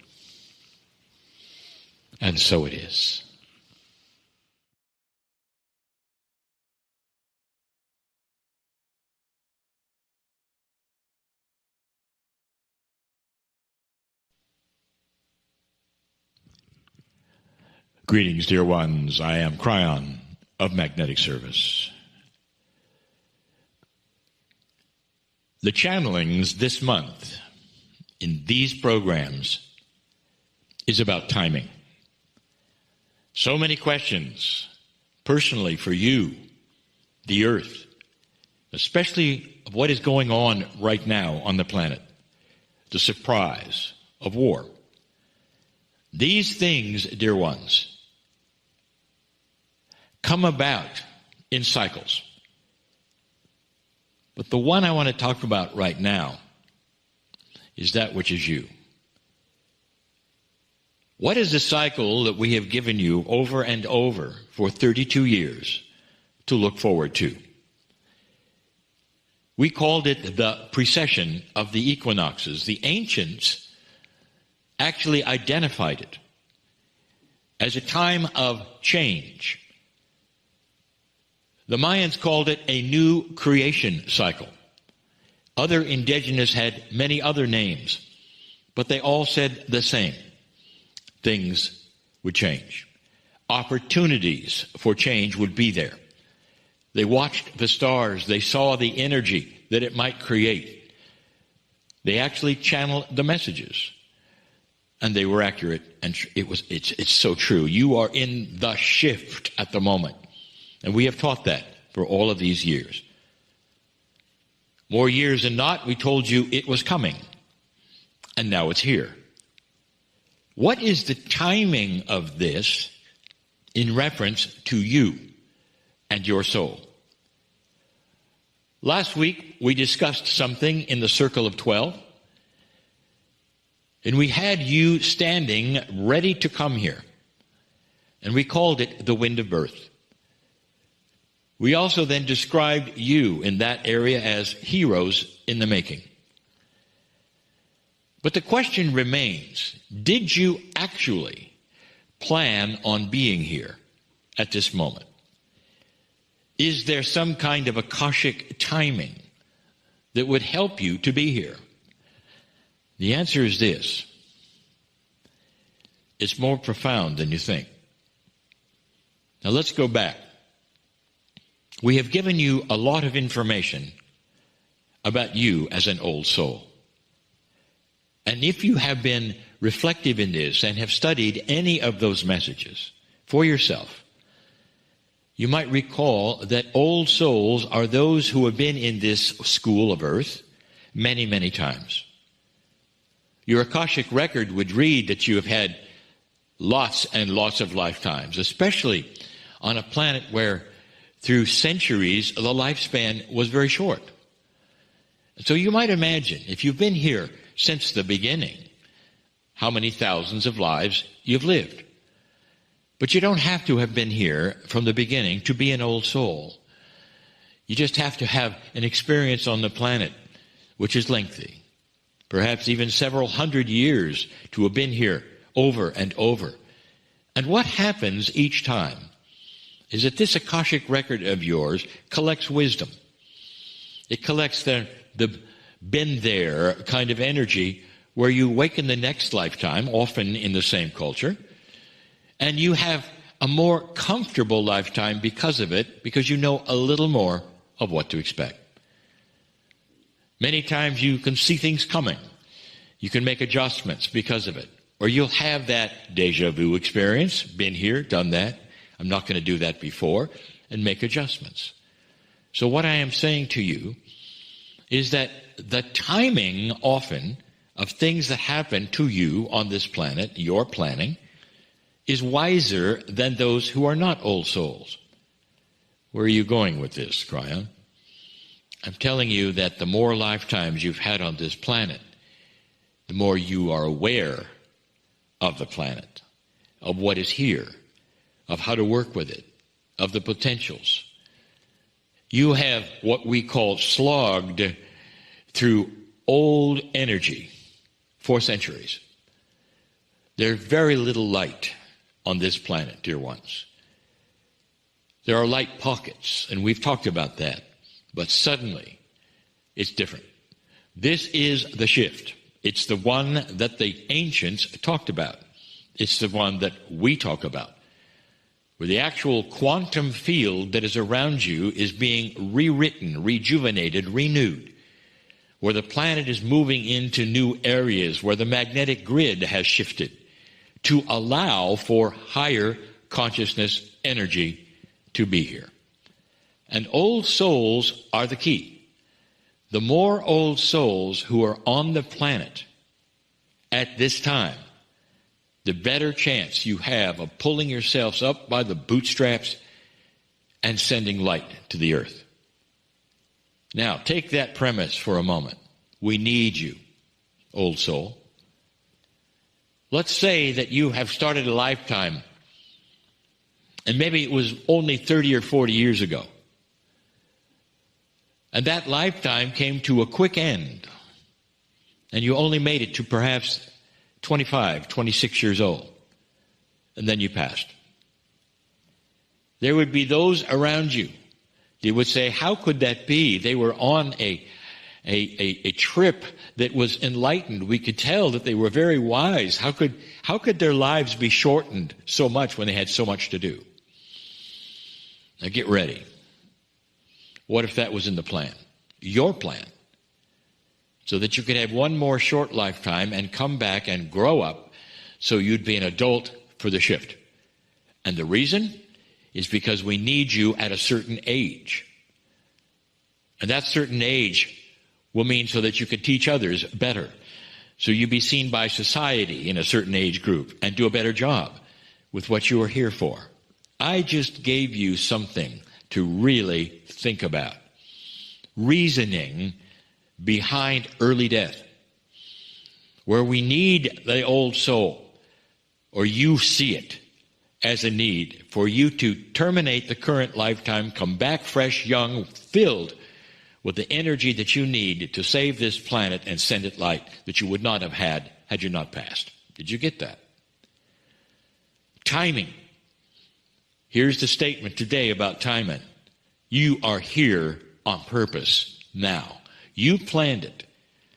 And so it is. Greetings, dear ones. I am Kryon of Magnetic Service. The channelings this month in these programs is about timing. So many questions, personally for you, the earth, especially of what is going on right now on the planet, the surprise of war. These things, dear ones, come about in cycles. But the one I want to talk about right now is that which is you. What is the cycle that we have given you over and over for 32 years to look forward to? We called it the precession of the equinoxes. The ancients actually identified it as a time of change. The Mayans called it a new creation cycle. Other indigenous had many other names, but they all said the same. Things would change. Opportunities for change would be there. They watched the stars. They saw the energy that it might create. They actually channeled the messages, and they were accurate. And it's so true. You are in the shift at the moment, and we have taught that for all of these years. More years than not, we told you it was coming, and now it's here. What is the timing of this in reference to you and your soul? Last week, we discussed something in the circle of 12, and we had you standing ready to come here, and we called it the wind of birth. We also then described you in that area as heroes in the making. But the question remains, did you actually plan on being here at this moment? Is there some kind of Akashic timing that would help you to be here? The answer is this. It's more profound than you think. Now let's go back. We have given you a lot of information about you as an old soul. And if you have been reflective in this and have studied any of those messages for yourself, you might recall that old souls are those who have been in this school of earth many, many times. Your Akashic record would read that you have had lots and lots of lifetimes, especially on a planet where through centuries the lifespan was very short. So you might imagine, if you've been here since the beginning, how many thousands of lives you've lived. But you don't have to have been here from the beginning to be an old soul. You just have to have an experience on the planet which is lengthy, perhaps even several hundred years to have been here over and over. And what happens each time is that this Akashic record of yours collects wisdom. It collects the been there kind of energy where you wake in the next lifetime, often in the same culture, and you have a more comfortable lifetime because of it, because you know a little more of what to expect. Many times you can see things coming. You can make adjustments because of it. Or you'll have that deja vu experience, been here, done that, I'm not going to do that before, and make adjustments. So what I am saying to you is that the timing often of things that happen to you on this planet, your planning, is wiser than those who are not old souls. Where are you going with this, Kryon? I'm telling you that the more lifetimes you've had on this planet, the more you are aware of the planet, of what is here, of how to work with it, of the potentials. You have what we call slogged through old energy for centuries. There's very little light on this planet, dear ones. There are light pockets, and we've talked about that. But suddenly, it's different. This is the shift. It's the one that the ancients talked about. It's the one that we talk about, where the actual quantum field that is around you is being rewritten, rejuvenated, renewed, where the planet is moving into new areas, where the magnetic grid has shifted to allow for higher consciousness energy to be here. And old souls are the key. the more old souls who are on the planet at this time, the better chance you have of pulling yourselves up by the bootstraps and sending light to the earth. Now, take that premise for a moment. We need you, old soul. Let's say that you have started a lifetime, and maybe it was only 30 or 40 years ago. And that lifetime came to a quick end, and you only made it to perhaps 25, 26 years old, and then you passed. There would be those around you. They would say, how could that be? They were on a trip that was enlightened. We could tell that they were very wise. How could their lives be shortened so much when they had so much to do? Now get ready. What if that was in the plan? Your plan. So that you could have one more short lifetime and come back and grow up so you'd be an adult for the shift. And the reason is because we need you at a certain age. And that certain age will mean so that you could teach others better. So you be seen by society in a certain age group and do a better job with what you are here for. I just gave you something to really think about. Reasoning behind early death, where we need the old soul, or you see it as a need for you to terminate the current lifetime, come back fresh, young, filled with the energy that you need to save this planet and send it light that you would not have had you not passed. Did you get that? Timing. Here's the statement today about timing. You are here on purpose now. You planned it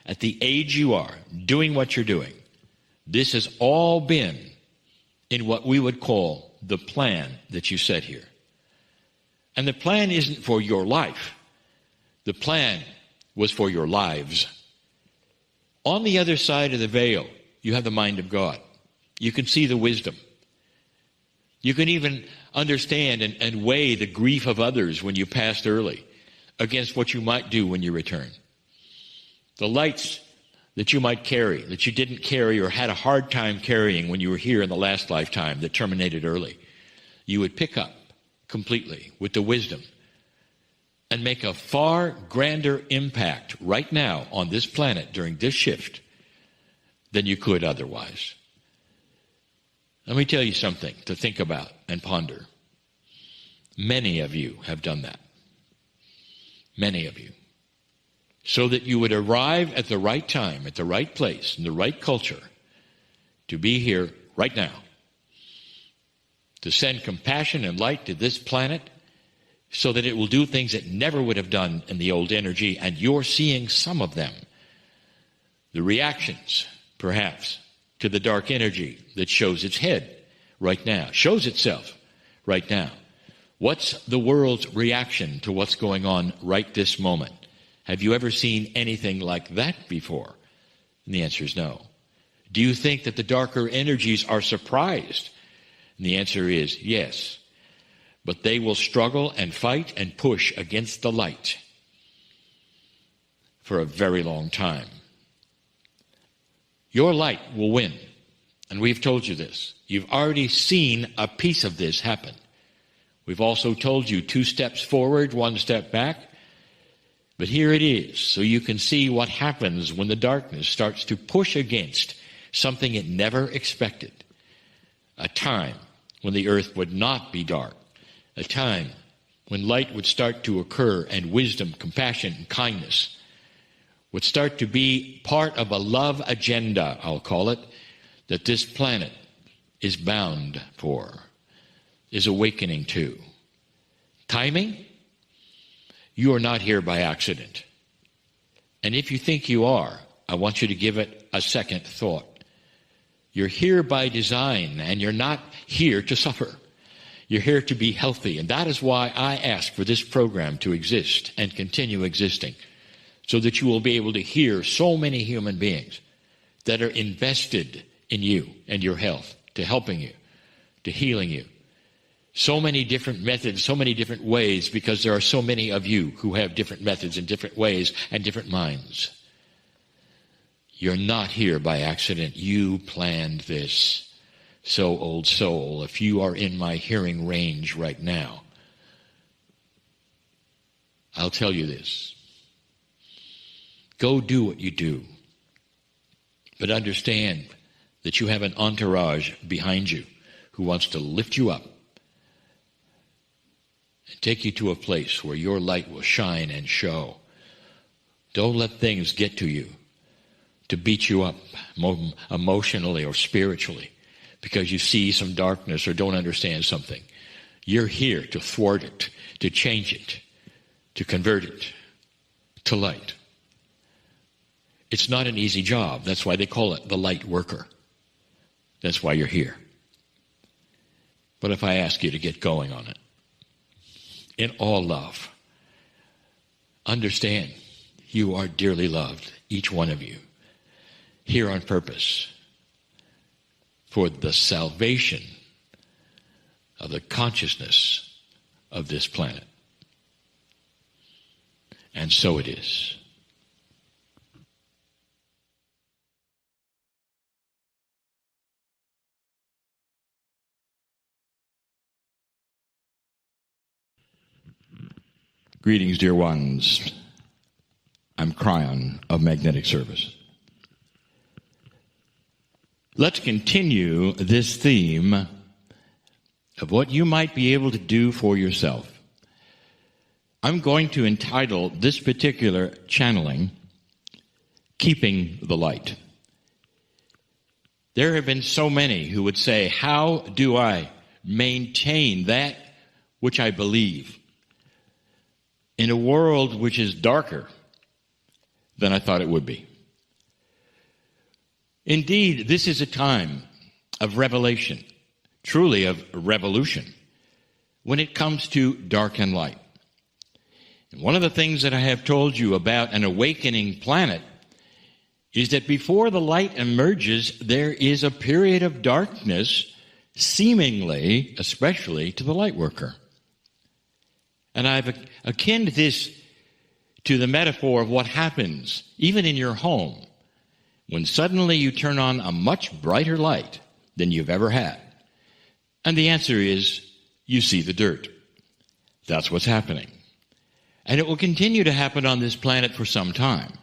at the age you are, doing what you're doing. This has all been in what we would call the plan that you set here. And the plan isn't for your life. The plan was for your lives. On the other side of the veil, you have the mind of God. You can see the wisdom. You can even understand and weigh the grief of others when you passed early against what you might do when you return. The lights that you might carry, that you didn't carry or had a hard time carrying when you were here in the last lifetime that terminated early, you would pick up completely with the wisdom and make a far grander impact right now on this planet during this shift than you could otherwise. Let me tell you something to think about and ponder. Many of you have done that. Many of you. So that you would arrive at the right time, at the right place, in the right culture, to be here right now, to send compassion and light to this planet so that it will do things it never would have done in the old energy, and you're seeing some of them. The reactions, perhaps, to the dark energy that shows its head right now, shows itself right now. What's the world's reaction to what's going on right this moment? Have you ever seen anything like that before? And the answer is no. Do you think that the darker energies are surprised? And the answer is yes. But they will struggle and fight and push against the light for a very long time. Your light will win. And we've told you this. You've already seen a piece of this happen. We've also told you 2 steps forward, 1 step back. But here it is, so you can see what happens when the darkness starts to push against something it never expected. A time when the earth would not be dark. A time when light would start to occur and wisdom, compassion, and kindness would start to be part of a love agenda, I'll call it, that this planet is bound for, is awakening to. Timing? You are not here by accident. And if you think you are, I want you to give it a second thought. You're here by design, and you're not here to suffer. You're here to be healthy, and that is why I ask for this program to exist and continue existing, so that you will be able to hear so many human beings that are invested in you and your health, to helping you, to healing you, So many different methods, so many different ways, because there are so many of you who have different methods and different ways and different minds. You're not here by accident. You planned this. So, old soul, if you are in my hearing range right now, I'll tell you this. Go do what you do. But understand that you have an entourage behind you who wants to lift you up and take you to a place where your light will shine and show. Don't let things get to you to beat you up emotionally or spiritually because you see some darkness or don't understand something. You're here to thwart it, to change it, to convert it to light. It's not an easy job. That's why they call it the Lightworker. That's why you're here. But if I ask you to get going on it, in all love, understand you are dearly loved, each one of you, here on purpose for the salvation of the consciousness of this planet. And so it is. Greetings, dear ones. I'm Kryon of Magnetic Service. Let's continue this theme of what you might be able to do for yourself. I'm going to entitle this particular channeling, Keeping the Light. There have been so many who would say, how do I maintain that which I believe in a world which is darker than I thought it would be? Indeed, this is a time of revelation, truly of revolution, when it comes to dark and light. And one of the things that I have told you about an awakening planet is that before the light emerges, there is a period of darkness, seemingly, especially to the Lightworker. And I've akined this to the metaphor of what happens, even in your home, when suddenly you turn on a much brighter light than you've ever had. And the answer is, you see the dirt. That's what's happening. And it will continue to happen on this planet for some time.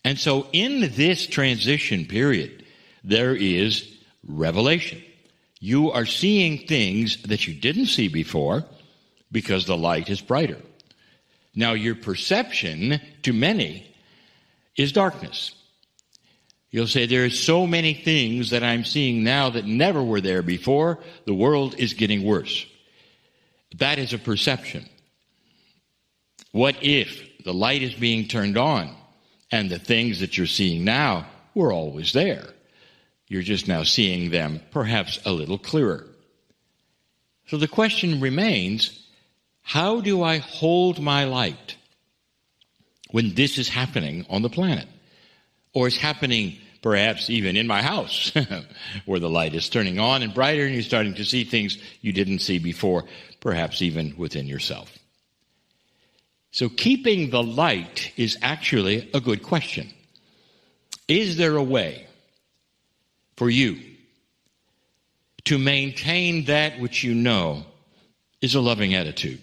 And so in this transition period, there is revelation. You are seeing things that you didn't see before because the light is brighter. Now, your perception, to many, is darkness. You'll say, there are so many things that I'm seeing now that never were there before. The world is getting worse. That is a perception. What if the light is being turned on and the things that you're seeing now were always there? You're just now seeing them perhaps a little clearer. So the question remains, how do I hold my light when this is happening on the planet? Or is happening perhaps even in my house, where the light is turning on and brighter and you're starting to see things you didn't see before, perhaps even within yourself. So keeping the light is actually a good question. Is there a way for you to maintain that which you know is a loving attitude?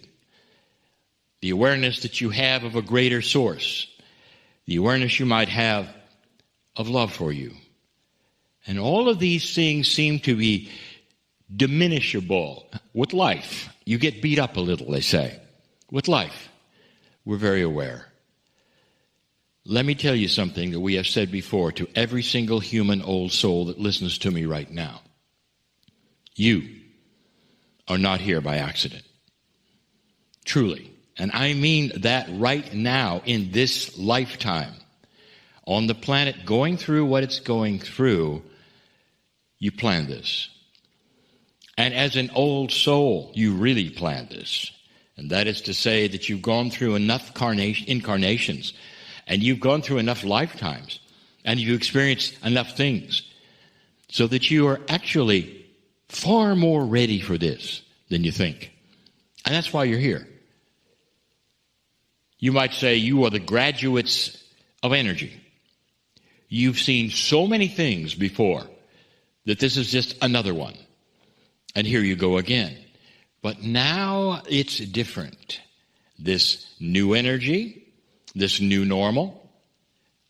The awareness that you have of a greater source, the awareness you might have of love for you. And all of these things seem to be diminishable with life. You get beat up a little, they say. With life, we're very aware. Let me tell you something that we have said before to every single human old soul that listens to me right now. You are not here by accident. Truly. And I mean that right now in this lifetime. On the planet going through what it's going through, you planned this. And as an old soul, you really planned this. And that is to say that you've gone through enough incarnations, and you've gone through enough lifetimes, and you've experienced enough things, so that you are actually far more ready for this than you think. And that's why you're here. You might say you are the graduates of energy. You've seen so many things before that this is just another one. And here you go again. But now it's different. This new energy, this new normal.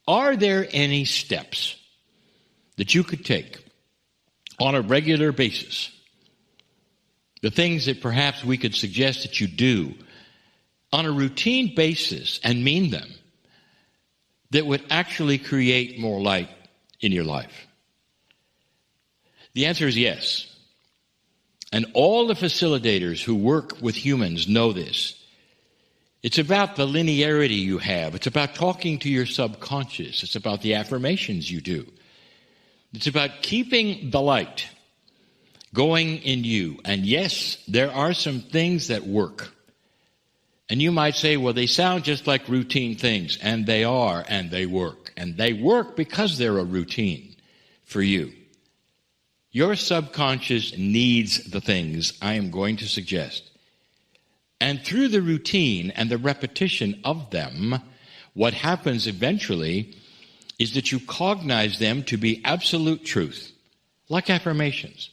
Are there any steps that you could take on a regular basis? The things that perhaps we could suggest that you do on a routine basis and mean them, that would actually create more light in your life? The answer is yes. And all the facilitators who work with humans know this. It's about the linearity you have. It's about talking to your subconscious. It's about the affirmations you do. It's about keeping the light going in you. And yes, there are some things that work. And you might say, well, they sound just like routine things. And they are, and they work. And they work because they're a routine for you. Your subconscious needs the things I am going to suggest. And through the routine and the repetition of them, what happens eventually is that you cognize them to be absolute truth, like affirmations.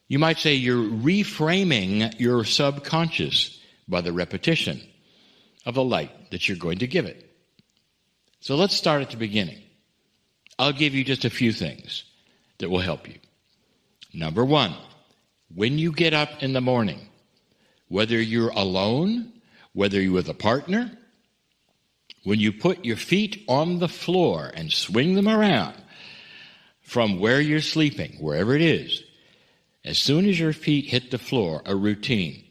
You might say you're reframing your subconscious by the repetition of the light that you're going to give it. So let's start at the beginning. I'll give you just a few things that will help you. Number one, when you get up in the morning, whether you're alone, whether you're with a partner, when you put your feet on the floor and swing them around from where you're sleeping, wherever it is, as soon as your feet hit the floor, a routine.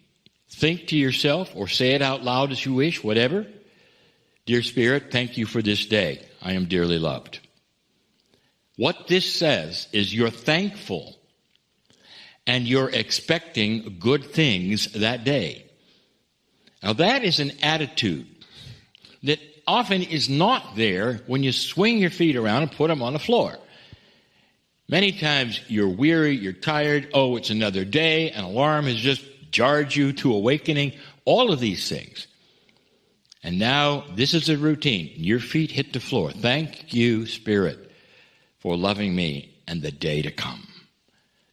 Think to yourself or say it out loud as you wish, whatever. Dear Spirit, thank you for this day. I am dearly loved. What this says is you're thankful and you're expecting good things that day. Now that is an attitude that often is not there when you swing your feet around and put them on the floor. Many times you're weary, you're tired, oh, it's another day, an alarm has just jarred you to awakening, all of these things. And now this is a routine. Your feet hit the floor. Thank you, Spirit, for loving me and the day to come.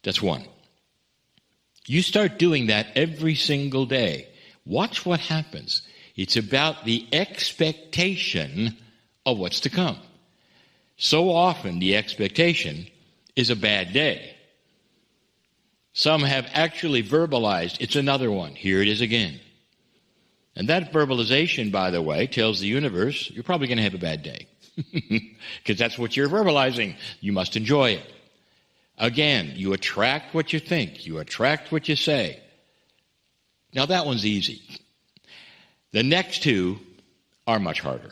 That's one. You start doing that every single day. Watch what happens. It's about the expectation of what's to come. So often the expectation is a bad day. Some have actually verbalized, it's another one. Here it is again. And that verbalization, by the way, tells the universe, you're probably going to have a bad day. Because that's what you're verbalizing. You must enjoy it. Again, you attract what you think. You attract what you say. Now that one's easy. The next two are much harder.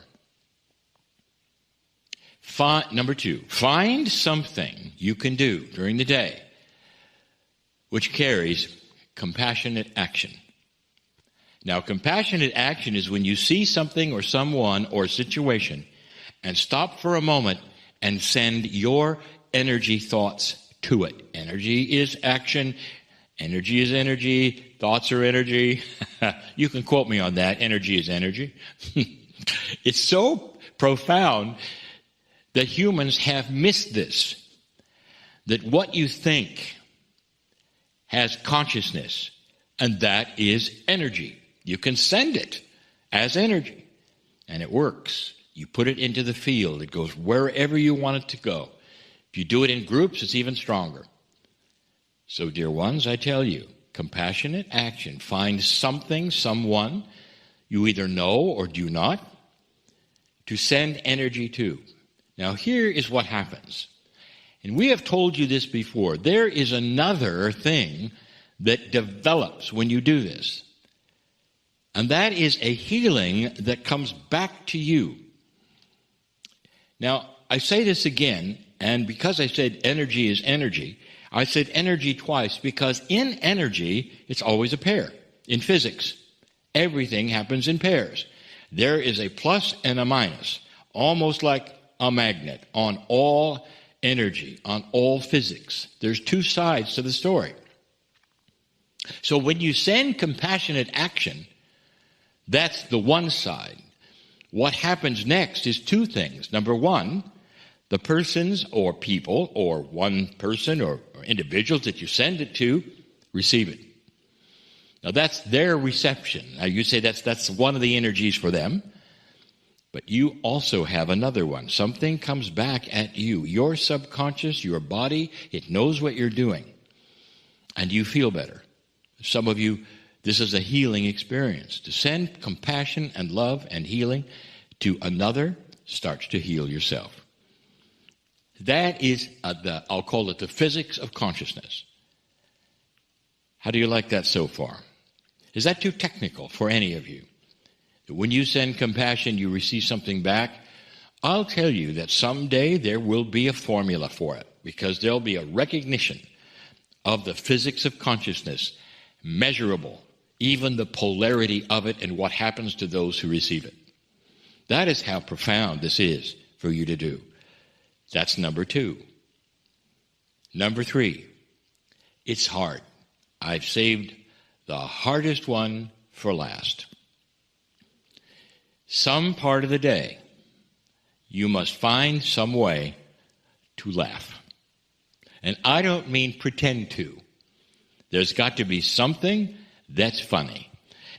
Number two, find something you can do during the day which carries compassionate action. Now, compassionate action is when you see something or someone or situation and stop for a moment and send your energy thoughts to it. Energy is action. Energy is energy. Thoughts are energy. You can quote me on that. Energy is energy. It's so profound that humans have missed this, that what you think has consciousness, and that is energy. You can send it as energy, and it works. You put it into the field. It goes wherever you want it to go. If you do it in groups, it's even stronger. So, dear ones, I tell you, compassionate action. Find something, someone you either know or do not to send energy to. Now, here is what happens. And we have told you this before. There is another thing that develops when you do this. And that is a healing that comes back to you. Now, I say this again, and because I said energy is energy, I said energy twice because in energy, it's always a pair. In physics, everything happens in pairs. There is a plus and a minus, almost like a magnet on all energy, on all physics. There's two sides to the story. So when you send compassionate action, that's the one side. What happens next is two things. Number one, the persons or people or one person or individuals that you send it to receive it. Now that's their reception. Now you say that's one of the energies for them. But you also have another one. Something comes back at you. Your subconscious, your body, it knows what you're doing. And you feel better. Some of you, this is a healing experience. To send compassion and love and healing to another starts to heal yourself. That is, I'll call it the physics of consciousness. How do you like that so far? Is that too technical for any of you? When you send compassion, you receive something back. I'll tell you that someday there will be a formula for it, because there'll be a recognition of the physics of consciousness, measurable, even the polarity of it and what happens to those who receive it. That is how profound this is for you to do. That's number two. Number three, it's hard. I've saved the hardest one for last. Some part of the day, you must find some way to laugh. And I don't mean pretend to. There's got to be something that's funny.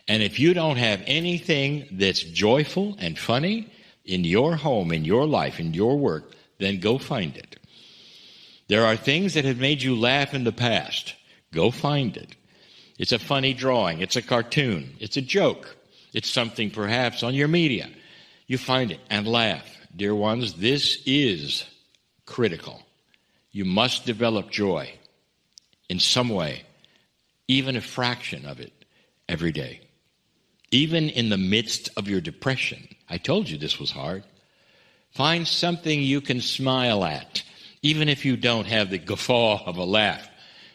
And if you don't have anything that's joyful and funny in your home, in your life, in your work, then go find it. There are things that have made you laugh in the past. Go find it. It's a funny drawing. It's a cartoon. It's a joke. It's something perhaps on your media. You find it and laugh. Dear ones, this is critical. You must develop joy in some way, even a fraction of it, every day. Even in the midst of your depression. I told you this was hard. Find something you can smile at, even if you don't have the guffaw of a laugh.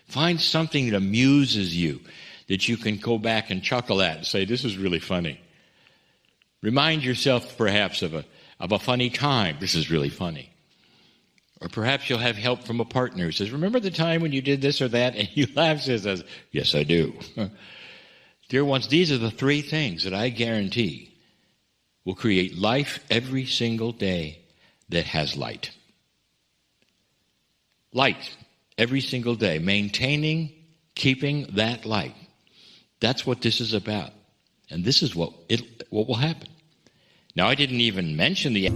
Find something that amuses you, that you can go back and chuckle at and say, this is really funny. Remind yourself perhaps of a funny time. This is really funny. Or perhaps you'll have help from a partner who says, remember the time when you did this or that? And you laugh and says, yes, I do. Dear ones, these are the three things that I guarantee will create life every single day that has light. Light every single day. Maintaining, keeping that light. That's what this is about. And this is what will happen. Now, I didn't even mention the...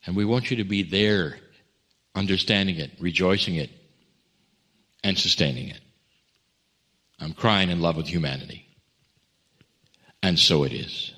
And we want you to be there, understanding it, rejoicing it, and sustaining it. I'm crying in love with humanity. And so it is.